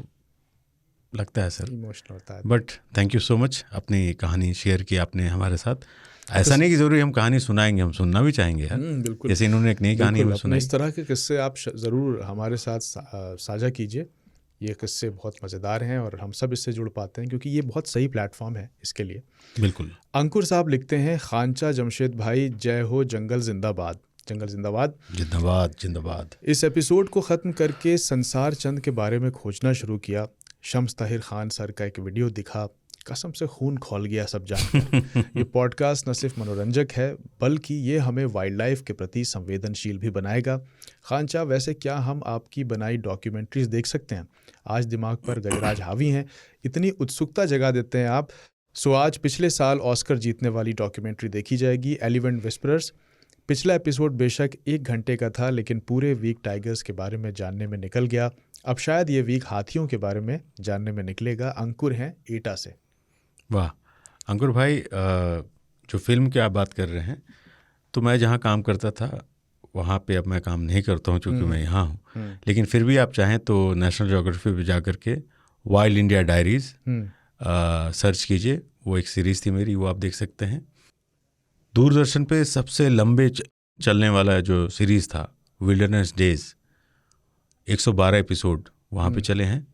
लगता है सर, इमोशनल होता है। But thank you so much, अपनी कहानी शेयर की आपने हमारे साथ। ऐसा नहीं कि ज़रूरी हम कहानी सुनाएंगे, हम सुनना भी चाहेंगे यार। बिल्कुल। जैसे इन्होंने एक नई कहानी हमें सुनाई, इस तरह के किस्से आप ज़रूर हमारे साथ साझा कीजिए। ये किस्से बहुत मज़ेदार हैं और हम सब इससे जुड़ पाते हैं, क्योंकि ये बहुत सही प्लेटफॉर्म है इसके लिए। बिल्कुल। अंकुर साहब लिखते हैं, खानचा जमशेद भाई जय हो, जंगल जिंदाबाद। जंगल जिंदाबाद, जिंदाबाद जिंदाबाद। इस एपिसोड को ख़त्म करके संसार चंद के बारे में खोजना शुरू किया। शम्स ताहिर खान सर का एक वीडियो दिखा, कसम से खून खौल गया सब जानकर। ये पॉडकास्ट न सिर्फ मनोरंजक है बल्कि ये हमें वाइल्ड लाइफ के प्रति संवेदनशील भी बनाएगा। खानचा, वैसे क्या हम आपकी बनाई डॉक्यूमेंट्रीज देख सकते हैं? आज दिमाग पर गजराज हावी हैं, इतनी उत्सुकता जगा देते हैं आप। सो आज पिछले साल ऑस्कर जीतने वाली डॉक्यूमेंट्री देखी जाएगी, एलिफेंट विस्परर्स। पिछला एपिसोड बेशक 1 घंटे का था, लेकिन पूरे वीक टाइगर्स के बारे में जानने में निकल गया। अब शायद ये वीक हाथियों के बारे में जानने में निकलेगा। अंकुर हैं एटा से। वाह अंकुर भाई, जो फिल्म की आप बात कर रहे हैं, तो मैं जहाँ काम करता था वहाँ पे अब मैं काम नहीं करता हूँ क्योंकि मैं यहाँ हूँ, लेकिन फिर भी आप चाहें तो नेशनल ज्योग्राफी पे जा कर के वाइल्ड इंडिया डायरीज़ सर्च कीजिए, वो एक सीरीज़ थी मेरी, वो आप देख सकते हैं। दूरदर्शन पे सबसे लंबे चलने वाला जो सीरीज़ था विल्डरनेस डेज़, 112 एपिसोड वहाँ पे चले हैं।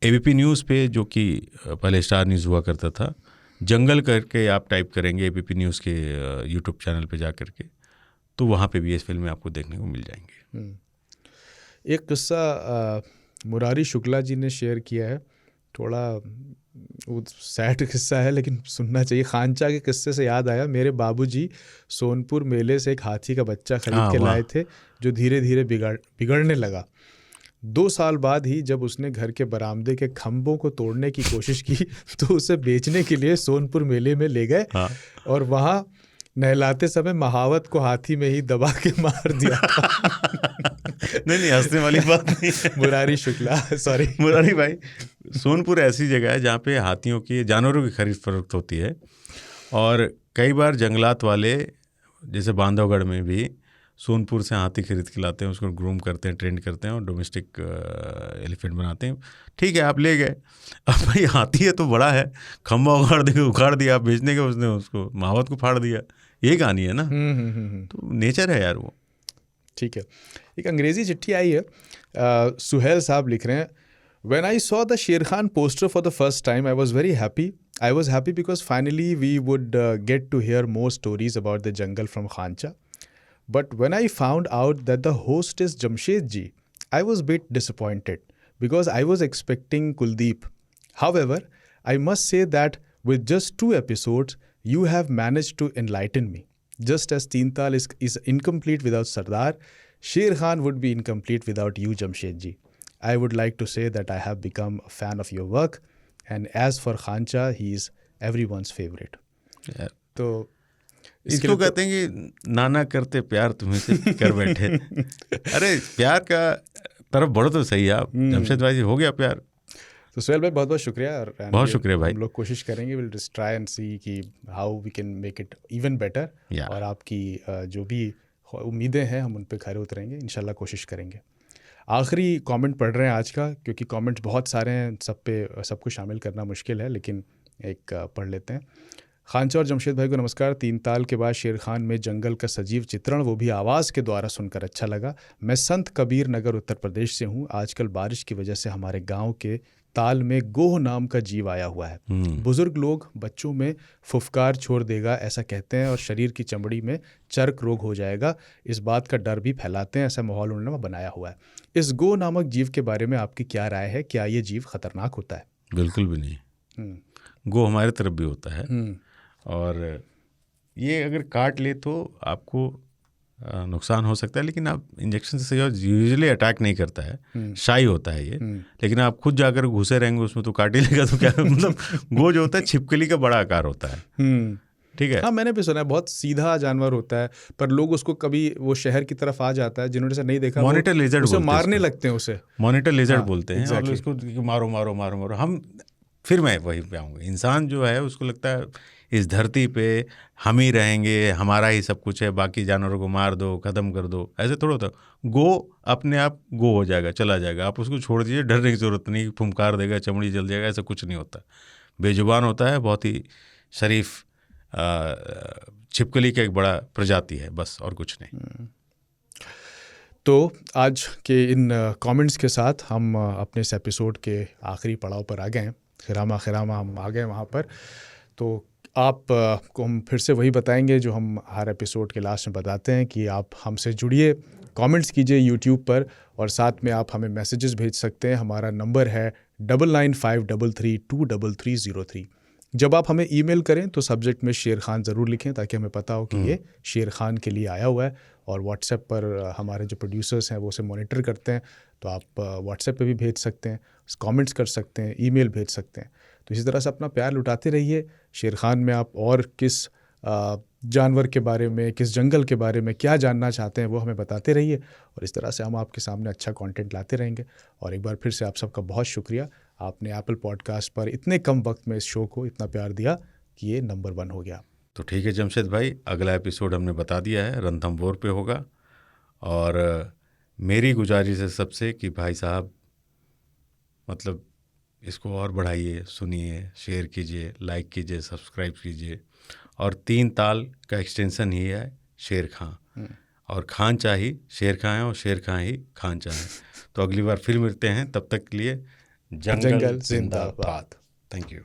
एबीपी न्यूज़ पे, जो कि पहले स्टार न्यूज़ हुआ करता था, जंगल करके आप टाइप करेंगे एबीपी न्यूज़ के यूट्यूब चैनल पे जा कर के, तो वहाँ पे भी ये फिल्में आपको देखने को मिल जाएंगी। एक किस्सा मुरारी शुक्ला जी ने शेयर किया है, थोड़ा वो सैड किस्सा है लेकिन सुनना चाहिए। खांचा के किस्से से याद आया, मेरे बाबूजी सोनपुर मेले से एक हाथी का बच्चा खरीद के लाए थे जो धीरे धीरे बिगड़ने लगा। 2 साल बाद ही जब उसने घर के बरामदे के खंभों को तोड़ने की कोशिश की तो उसे बेचने के लिए सोनपुर मेले में ले गए और वहाँ नहलाते समय महावत को हाथी में ही दबा के मार दिया था। नहीं, हंसने वाली बात नहीं है। मुरारी शुक्ला, सॉरी मुरारी भाई, सोनपुर ऐसी जगह है जहाँ पे हाथियों की, जानवरों की खरीद फरोख्त होती है, और कई बार जंगलात वाले जैसे बांधवगढ़ में भी सोनपुर से हाथी खरीद के लाते हैं, उसको ग्रूम करते हैं, ट्रेंड करते हैं और डोमेस्टिक एलिफेंट बनाते हैं। ठीक है, आप ले गए, अब भाई हाथी है तो बड़ा है, खंबा उखाड़ दिया, आप बेचने के उसने उसको महावत को फाड़ दिया, ये कहानी है ना। तो नेचर है यार वो। ठीक है, एक अंग्रेजी चिट्ठी आई है, सुहेल साहब लिख रहे हैं, When I saw the Sher Khan poster for the first time, I was very happy. I was happy because finally we would get to hear more stories about the jungle from Khancha. But when I found out that the host is Jamshed ji, I was a bit disappointed because I was expecting Kuldeep. However, I must say that with just 2 episodes, you have managed to enlighten me. Just as Teental is incomplete without Sardar, Sher Khan would be incomplete without you, Jamshed ji. I would like to say that I have become a fan of your work, and as for Khancha, he is everyone's favorite. तो इसको कहते हैं कि नाना करते प्यार तुम्हें से कर बैठे। अरे प्यार का तरफ बढ़ो तो सही, आप जमशेद भाई जी, हो गया प्यार। तो सुहेल भाई बहुत बहुत शुक्रिया, और बहुत शुक्रिया भाई। हम लोग कोशिश करेंगे, will just try and see कि how we can make it even better, और आपकी जो भी उम्मीदें हैं हम उन पे खरे उतरेंगे, इंशाल्लाह कोशिश करेंगे। आखिरी कमेंट पढ़ रहे हैं आज का, क्योंकि कमेंट्स बहुत सारे हैं, सबको शामिल करना मुश्किल है, लेकिन एक पढ़ लेते हैं। खांचा और जमशेद भाई को नमस्कार। 3 ताल के बाद शेर खान में जंगल का सजीव चित्रण, वो भी आवाज़ के द्वारा, सुनकर अच्छा लगा। मैं संत कबीर नगर उत्तर प्रदेश से हूँ। आजकल बारिश की वजह से हमारे गाँव के ताल में गोह नाम का जीव आया हुआ है। बुजुर्ग लोग बच्चों में फुफकार छोड़ देगा ऐसा कहते हैं, और शरीर की चमड़ी में चर्क रोग हो जाएगा, इस बात का डर भी फैलाते हैं। ऐसा माहौल उन्होंने बनाया हुआ है। इस गोह नामक जीव के बारे में आपकी क्या राय है? क्या ये जीव खतरनाक होता है? बिल्कुल भी नहीं। गो हमारे तरफ भी होता है, और ये अगर काट ले तो आपको नुकसान हो सकता है, लेकिन आप इंजेक्शन से यूजुअली अटैक नहीं करता है, शाई होता है ये। लेकिन आप खुद जाकर घुसे रहेंगे उसमें तो काट ही लेगा, तो क्या मतलब गो जो होता है छिपकली का बड़ा आकार होता है। ठीक है, हाँ, मैंने भी सुना है, बहुत सीधा जानवर होता है, पर लोग उसको, कभी वो शहर की तरफ आ जाता है, जिन्होंने से नहीं देखा, मॉनिटर लेजर्ड उसे मारने लगते हैं, उसे मॉनिटर लेजर्ड बोलते हैं, और उसको मारो मारो मारो मारो। हम फिर मैं वही पे आऊँगा, इंसान जो है उसको लगता है इस धरती पे हम ही रहेंगे, हमारा ही सब कुछ है, बाकी जानवरों को मार दो, ख़त्म कर दो। ऐसे थोड़ा होता, गो अपने आप गो हो जाएगा, चला जाएगा, आप उसको छोड़ दीजिए, डरने की ज़रूरत नहीं, फुमकार देगा, चमड़ी जल जाएगा, ऐसा कुछ नहीं होता। बेजुबान होता है, बहुत ही शरीफ छिपकली का एक बड़ा प्रजाति है, बस, और कुछ नहीं। तो आज के इन कमेंट्स के साथ हम अपने इस एपिसोड के आखिरी पड़ाव पर आ गए हैं। खिरामा हम आ गए वहाँ पर। तो आप को हम फिर से वही बताएंगे जो हम हर एपिसोड के लास्ट में बताते हैं, कि आप हमसे जुड़िए, कमेंट्स कीजिए यूट्यूब पर, और साथ में आप हमें मैसेजेस भेज सकते हैं। हमारा नंबर है 9953323303। जब आप हमें ईमेल करें तो सब्जेक्ट में शेर खान ज़रूर लिखें, ताकि हमें पता हो कि ये शेर खान के लिए आया हुआ है। और व्हाट्सएप पर हमारे जो प्रोड्यूसर्स हैं वो उसे मॉनिटर करते हैं, तो आप व्हाट्सएप पे भी भेज सकते हैं, कमेंट्स कर सकते हैं, ईमेल भेज सकते हैं। तो इसी तरह से अपना प्यार लुटाते रहिए। शेर खान में आप और किस जानवर के बारे में, किस जंगल के बारे में क्या जानना चाहते हैं, वो हमें बताते रहिए, और इस तरह से हम आपके सामने अच्छा कंटेंट लाते रहेंगे। और एक बार फिर से आप सबका बहुत शुक्रिया, आपने एप्पल पॉडकास्ट पर इतने कम वक्त में इस शो को इतना प्यार दिया कि ये नंबर 1 हो गया। तो ठीक है जमशेद भाई, अगला एपिसोड हमने बता दिया है, रणथंभौर पे होगा। और मेरी गुजारिश है सबसे कि भाई साहब मतलब इसको और बढ़ाइए, सुनिए, शेयर कीजिए, लाइक कीजिए, सब्सक्राइब कीजिए। और 3 ताल का एक्सटेंशन ही है शेर खां, और खान चाही शेर खां है और शेर खां ही खान चाहे। तो अगली बार फिर मिलते हैं, तब तक के लिए जंगल जिंदाबाद। Thank you.